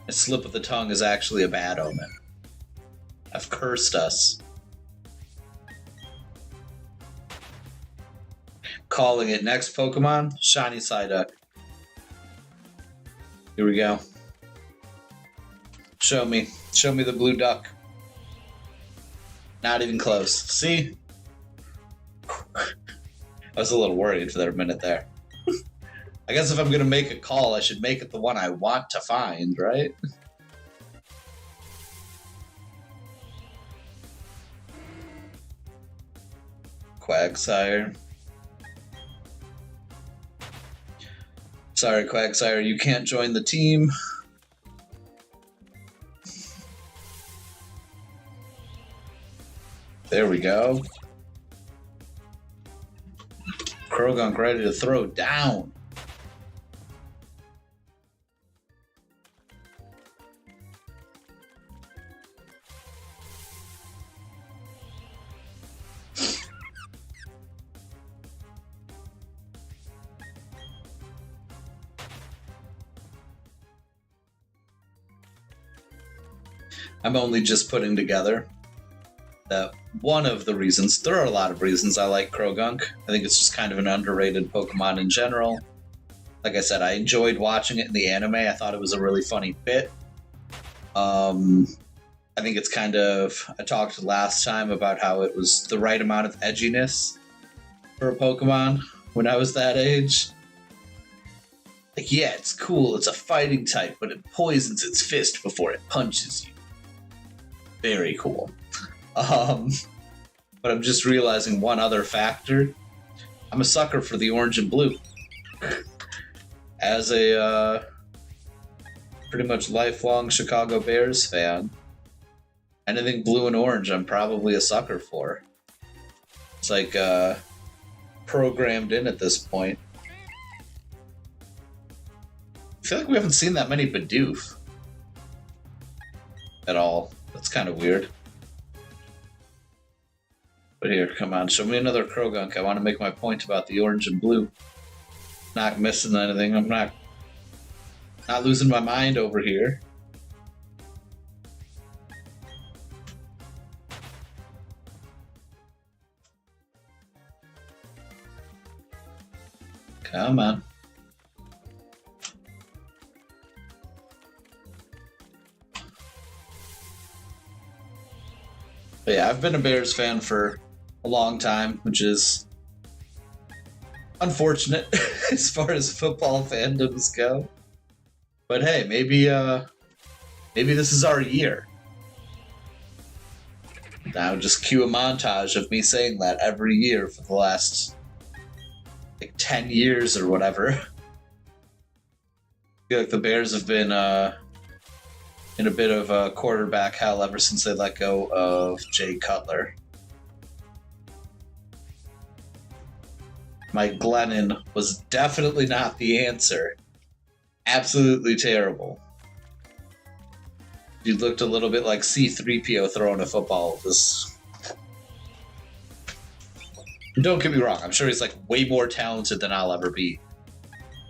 slip of the tongue is actually a bad omen. I've cursed us. Calling it next Pokemon, Shiny Psyduck. Here we go. Show me the blue duck. Not even close. See? I was a little worried for that minute there. I guess if I'm gonna make a call, I should make it the one I want to find, right? Quagsire. Sorry, Quagsire, you can't join the team. There we go. Croagunk ready to throw down. I'm only just putting together that one of the reasons, there are a lot of reasons I like Croagunk. I think it's just kind of an underrated Pokemon in general. Like I said, I enjoyed watching it in the anime. I thought it was a really funny bit. I think it's kind of, I talked last time about how it was the right amount of edginess for a Pokemon when I was that age. Like, yeah, it's cool, it's a fighting type, but it poisons its fist before it punches you. Very cool. But I'm just realizing one other factor. I'm a sucker for the orange and blue. As a pretty much lifelong Chicago Bears fan, anything blue and orange I'm probably a sucker for. It's like programmed in at this point. I feel like we haven't seen that many Bidoof at all. That's kind of weird. But here, come on, show me another Croagunk. I want to make my point about the orange and blue. Not missing anything. I'm not losing my mind over here. Come on. But yeah, I've been a Bears fan for a long time, which is unfortunate as far as football fandoms go. But hey, maybe this is our year. Now just cue a montage of me saying that every year for the last 10 years or whatever. I feel like the Bears have been in a bit of quarterback hell ever since they let go of Jay Cutler. Mike Glennon was definitely not the answer. Absolutely terrible. He looked a little bit like C-3PO throwing a football. Don't get me wrong, I'm sure he's way more talented than I'll ever be.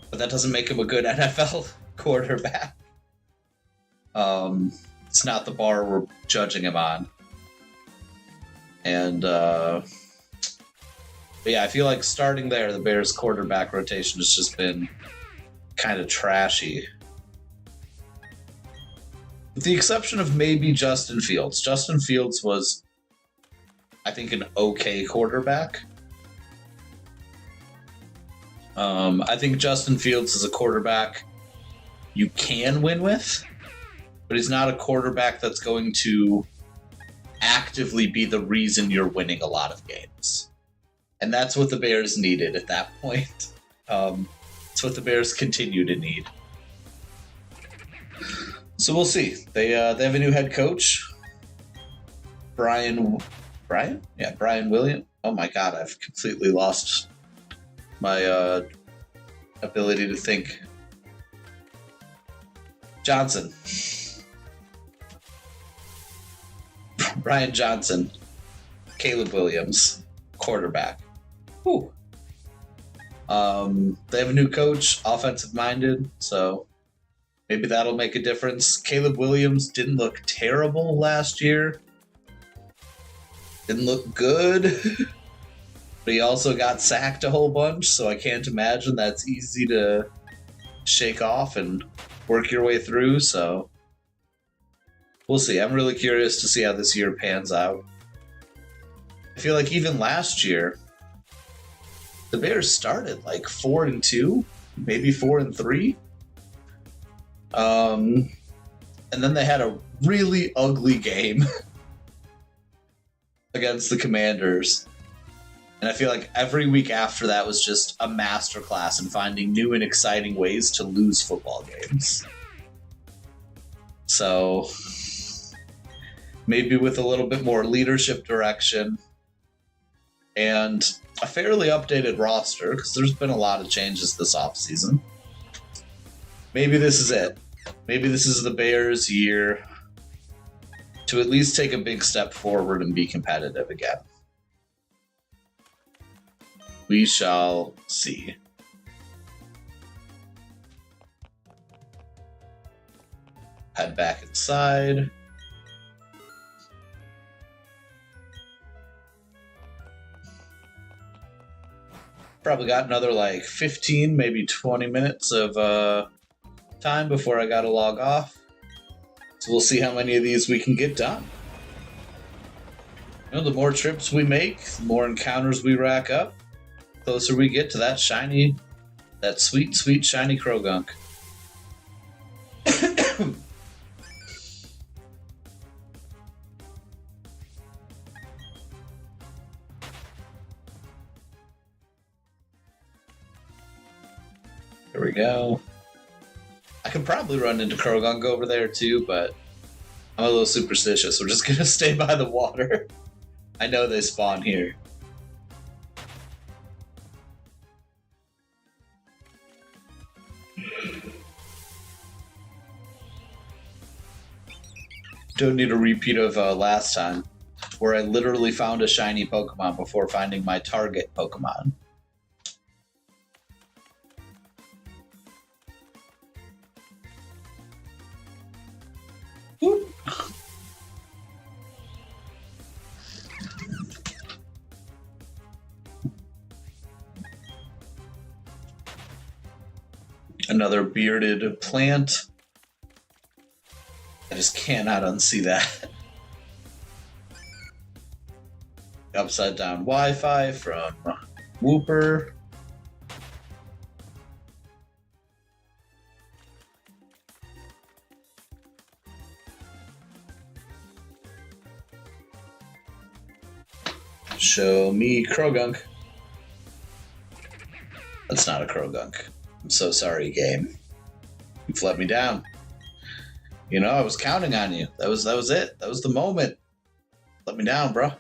But that doesn't make him a good NFL quarterback. It's not the bar we're judging him on. And, but yeah, I feel like starting there, the Bears quarterback rotation has just been kind of trashy. With the exception of maybe Justin Fields. Justin Fields was, I think, an okay quarterback. I think Justin Fields is a quarterback you can win with, but he's not a quarterback that's going to actively be the reason you're winning a lot of games. And that's what the Bears needed at that point. It's what the Bears continue to need. So we'll see. They have a new head coach, Brian Williams. Oh my God, I've completely lost my ability to think. Johnson. Brian Johnson. Caleb Williams, quarterback. Whew. They have a new coach, offensive-minded, so maybe that'll make a difference. Caleb Williams didn't look terrible last year. Didn't look good. But he also got sacked a whole bunch, so I can't imagine that's easy to shake off and work your way through, so we'll see. I'm really curious to see how this year pans out. I feel like even last year, the Bears started 4-2, maybe 4-3. And then they had a really ugly game against the Commanders. And I feel like every week after that was just a masterclass in finding new and exciting ways to lose football games. So maybe with a little bit more leadership direction and a fairly updated roster, because there's been a lot of changes this offseason. Maybe this is it. Maybe this is the Bears' year to at least take a big step forward and be competitive again. We shall see. Head back inside. Probably got another like 15, maybe 20 minutes of time before I gotta log off. So we'll see how many of these we can get done. You know, the more trips we make, the more encounters we rack up, the closer we get to that shiny, that sweet, sweet shiny Croagunk. There we go. I could probably run into Croagunk over there too, but I'm a little superstitious. We're just gonna stay by the water. I know they spawn here. Don't need a repeat of last time, where I literally found a shiny Pokemon before finding my target Pokemon. Whoop. Another bearded plant. I just cannot unsee that. Upside down Wi-Fi from Wooper. Show me Croagunk. That's not a Croagunk. I'm so sorry, game. You've let me down. You know, I was counting on you. That was it. That was the moment. Let me down, bro.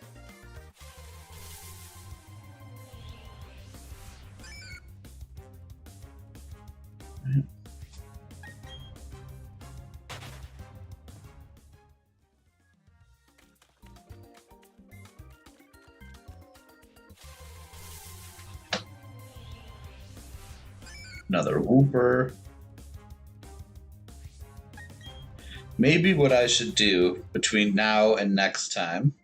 Another Wooper. Maybe what I should do between now and next time,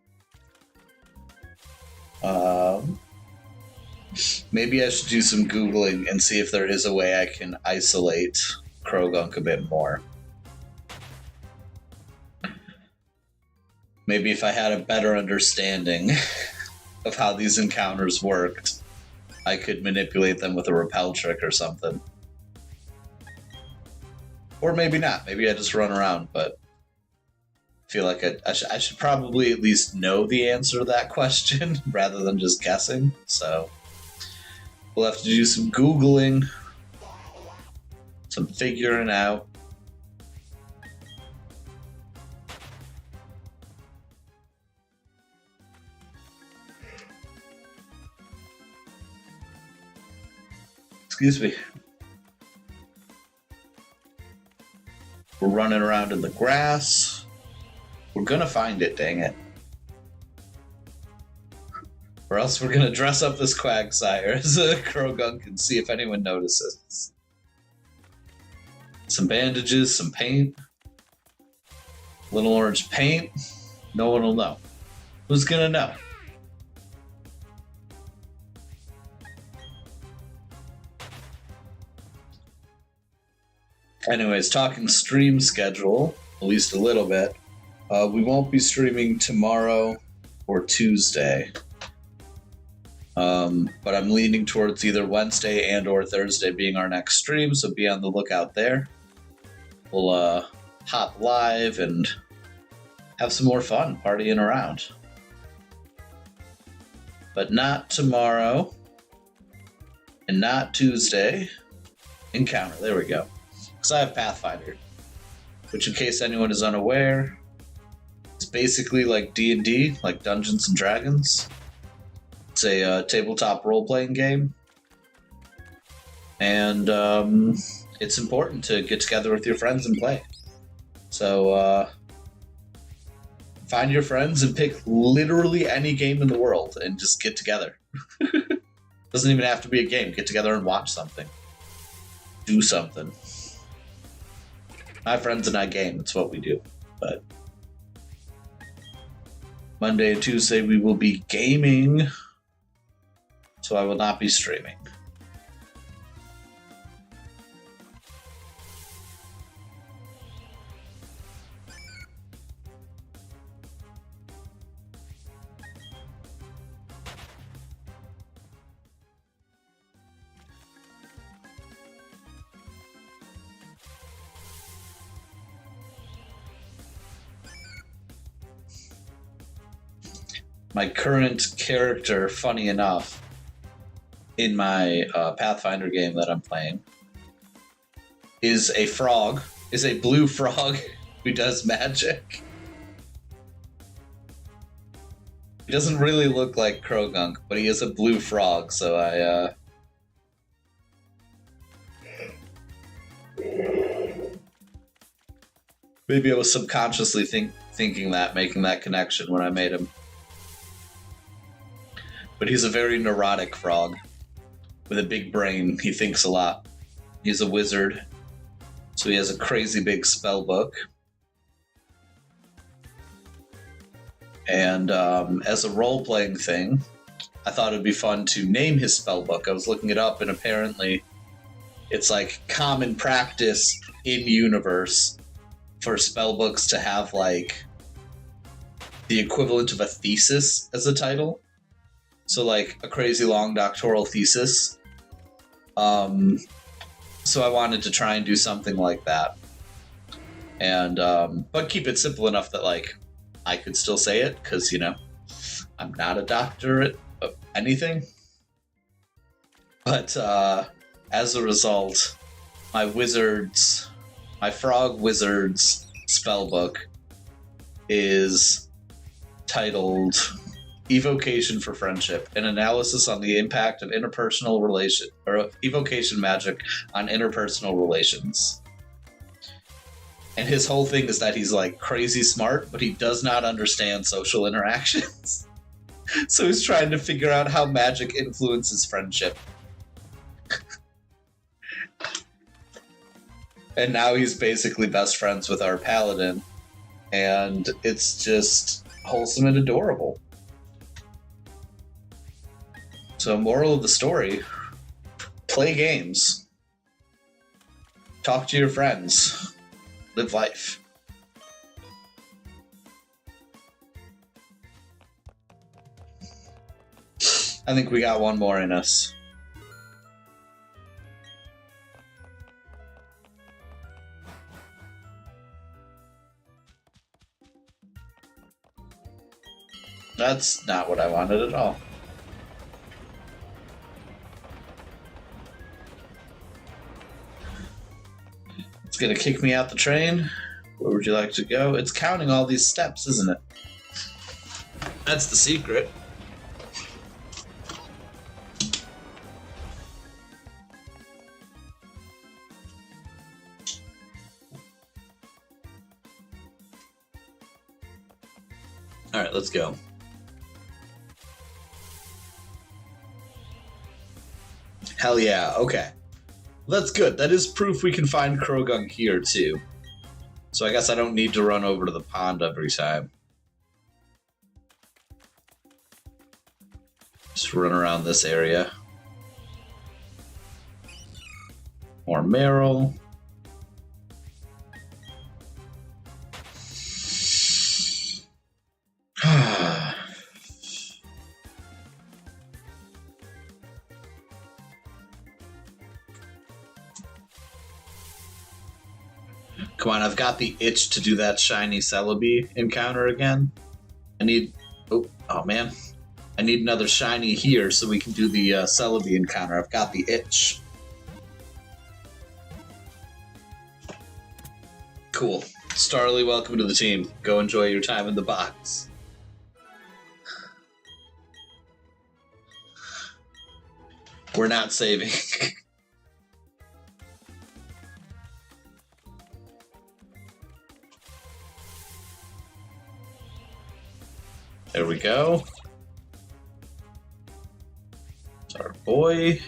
maybe I should do some Googling and see if there is a way I can isolate Croagunk a bit more. Maybe if I had a better understanding of how these encounters worked, I could manipulate them with a repel trick or something. Or maybe not. Maybe I just run around, but I feel like I should probably at least know the answer to that question rather than just guessing. So we'll have to do some Googling, some figuring out. Excuse me. We're running around in the grass. We're gonna find it, dang it. Or else we're gonna dress up this Quagsire as a Croagunk and see if anyone notices. Some bandages, some paint. Little orange paint. No one will know. Who's gonna know? Anyways, talking stream schedule, at least a little bit. We won't be streaming tomorrow or Tuesday. But I'm leaning towards either Wednesday and or Thursday being our next stream, so be on the lookout there. We'll hop live and have some more fun partying around. But not tomorrow and not Tuesday. Encounter, there we go. Because I have Pathfinder, which in case anyone is unaware, it's basically like D&D, like Dungeons and Dragons. It's a tabletop role-playing game. And it's important to get together with your friends and play. So find your friends and pick literally any game in the world and just get together. Doesn't even have to be a game. Get together and watch something. Do something. My friends and I game. It's what we do. But Monday and Tuesday we will be gaming. so I will not be streaming. My current character, funny enough, in my Pathfinder game that I'm playing, is a frog, is a blue frog who does magic. He doesn't really look like Krogunk, but he is a blue frog, so I, maybe I was subconsciously thinking that, making that connection when I made him. But he's a very neurotic frog with a big brain. He thinks a lot. He's a wizard, so he has a crazy big spell book. And as a role-playing thing, I thought it'd be fun to name his spell book. I was looking it up, and apparently it's like common practice in universe for spell books to have like the equivalent of a thesis as a title. So like a crazy long doctoral thesis. So I wanted to try and do something like that. And, but keep it simple enough that like I could still say it, because, you know, I'm not a doctor at anything. But as a result, my frog wizard's spellbook is titled Evocation for Friendship, an analysis on the impact of interpersonal relation, or evocation magic on interpersonal relations. And his whole thing is that he's like crazy smart, but he does not understand social interactions. So he's trying to figure out how magic influences friendship. And now he's basically best friends with our paladin, and it's just wholesome and adorable. So, moral of the story, play games, talk to your friends, live life. I think we got one more in us. That's not what I wanted at all. It's gonna kick me out the train. Where would you like to go? It's counting all these steps, isn't it? That's the secret. All right, let's go. Hell yeah, okay. That's good. That is proof we can find Krogunk here, too. So I guess I don't need to run over to the pond every time. Just run around this area. More Meryl. Come on, I've got the itch to do that shiny Celebi encounter again. I need... Oh man. I need another shiny here so we can do the Celebi encounter. I've got the itch. Cool. Starly, welcome to the team. Go enjoy your time in the box. We're not saving. There we go. It's our boy.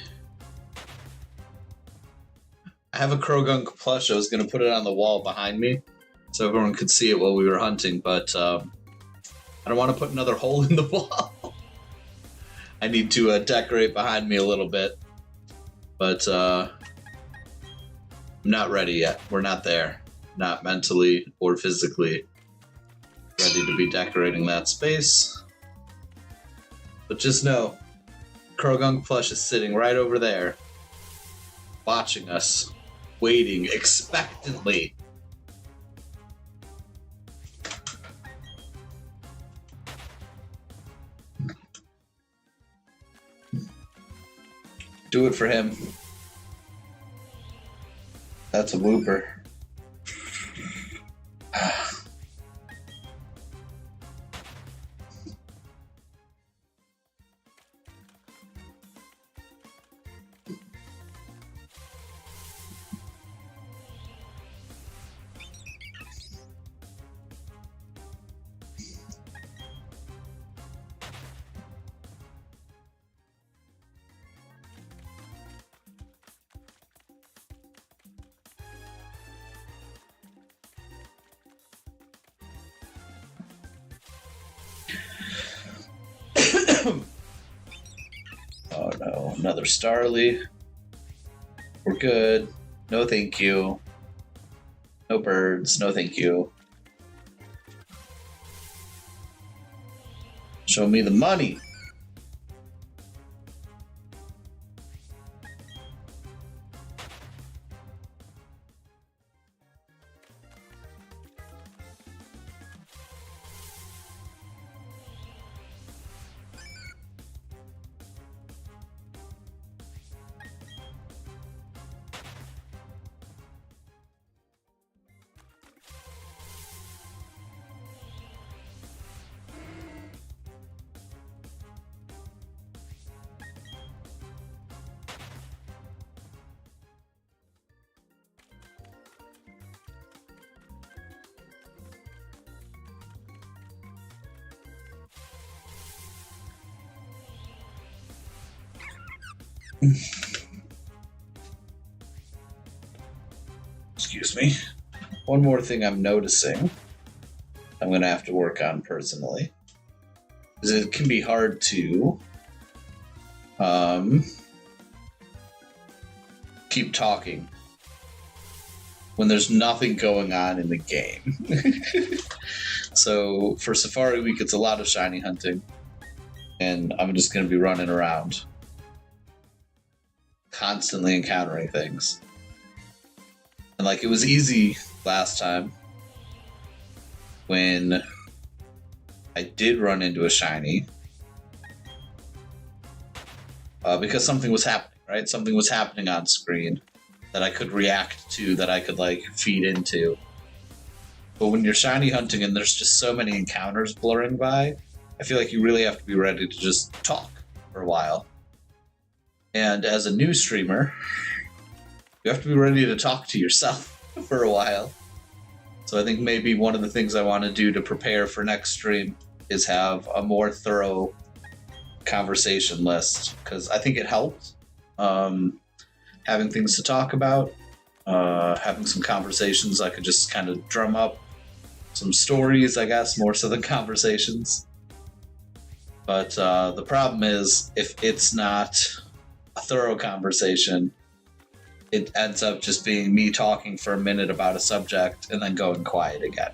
I have a Krogunk plush. I was going to put it on the wall behind me so everyone could see it while we were hunting, but I don't want to put another hole in the wall. I need to decorate behind me a little bit. But I'm not ready yet. We're not there. Not mentally or physically ready to be decorating that space. But just know, Croagunk plush is sitting right over there, watching us, waiting expectantly. Do it for him. That's a Wooper. Oh no, another Starly. We're good. No thank you. No birds, no thank you. Show me the money. Excuse me. One more thing I'm noticing I'm going to have to work on personally is it can be hard to keep talking when there's nothing going on in the game. So for Safari Week, it's a lot of shiny hunting, and I'm just going to be running around constantly encountering things. And like, it was easy last time when I did run into a shiny because something was happening, right? Something was happening on screen that I could react to, that I could like feed into. But when you're shiny hunting and there's just so many encounters blurring by, I feel like you really have to be ready to just talk for a while. And as a new streamer, you have to be ready to talk to yourself for a while. So I think maybe one of the things I want to do to prepare for next stream is have a more thorough conversation list, because I think it helped having things to talk about, having some conversations I could just kind of drum up, some stories, I guess, more so than conversations. But the problem is, if it's not a thorough conversation, it ends up just being me talking for a minute about a subject and then going quiet again.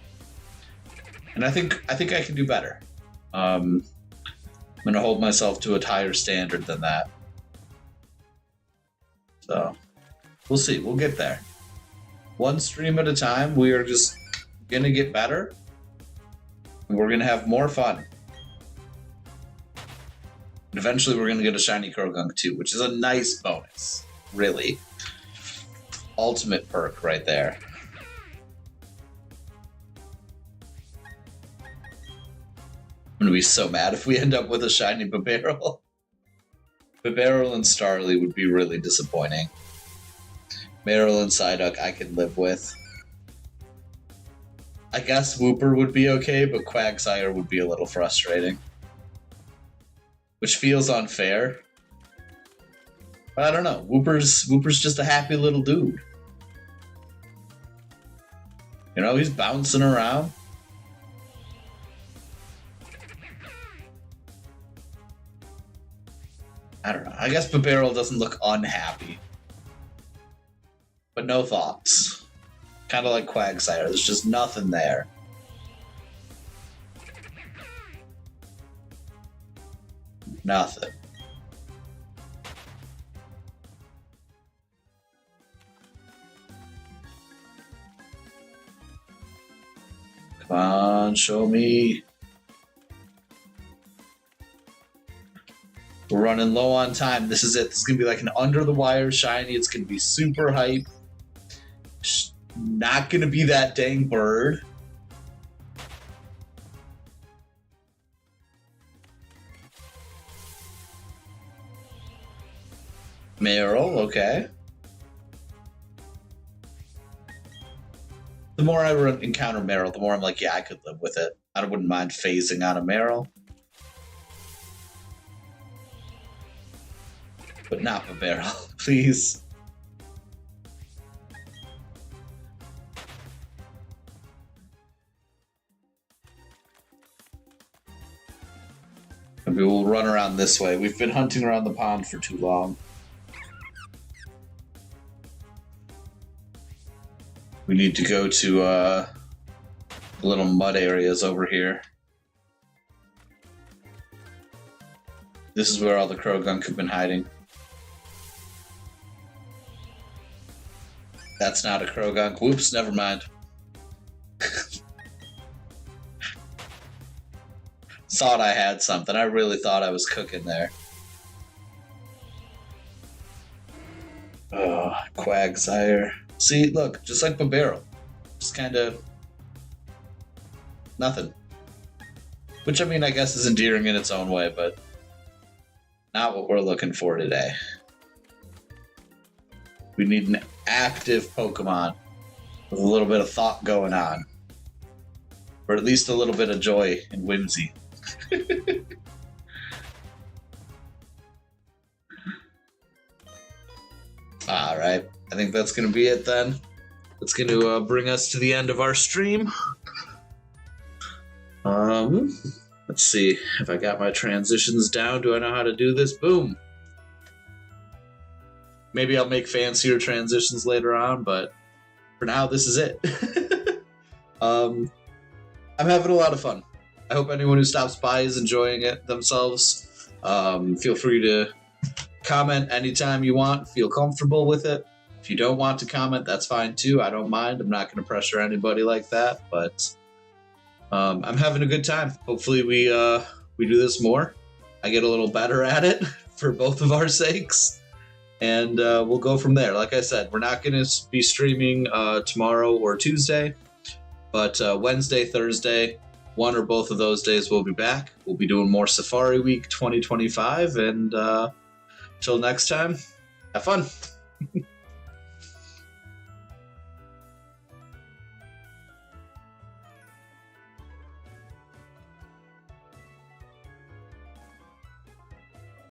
And I think I can do better. I'm going to hold myself to a higher standard than that. So we'll see. We'll get there. One stream at a time. We are just going to get better. And we're going to have more fun. And eventually we're going to get a shiny Croagunk too, which is a nice bonus. Really. Ultimate perk right there. I'm going to be so mad if we end up with a shiny Bibarel. Bibarel and Starly would be really disappointing. Marill and Psyduck I could live with. I guess Wooper would be okay, but Quagsire would be a little frustrating. Which feels unfair. But I don't know. Wooper's just a happy little dude. You know, he's bouncing around. I don't know. I guess Bibarel doesn't look unhappy. But no thoughts. Kind of like Quagsire. There's just nothing there. Nothing. Come on, show me. We're running low on time. This is it. This is going to be like an under-the-wire shiny. It's going to be super hype. Not going to be that dang bird. Marill, okay. The more I encounter Marill, the more I'm like, yeah, I could live with it. I wouldn't mind phasing out a Marill. But not Bibarel, please. Maybe we'll run around this way. We've been hunting around the pond for too long. We need to go to little mud areas over here. This is where all the Croagunk have been hiding. That's not a Croagunk. Whoops, never mind. Thought I had something. I really thought I was cooking there. Oh, Quagsire. See, look, just like Bibarel. Just kind of nothing. Which, I mean, I guess is endearing in its own way, but not what we're looking for today. We need an active Pokemon with a little bit of thought going on. Or at least a little bit of joy and whimsy. Alright, I think that's going to be it then. That's going to bring us to the end of our stream. Let's see if I got my transitions down. Do I know how to do this? Boom. Maybe I'll make fancier transitions later on, but for now, this is it. I'm having a lot of fun. I hope anyone who stops by is enjoying it themselves. Feel free to comment anytime you want. Feel comfortable with it. If you don't want to comment, that's fine too. I don't mind. I'm not going to pressure anybody like that, but I'm having a good time. Hopefully we do this more. I get a little better at it for both of our sakes. And we'll go from there. Like I said, we're not going to be streaming tomorrow or Tuesday, but Wednesday, Thursday, one or both of those days we'll be back. We'll be doing more Safari Week 2025, and till next time, have fun.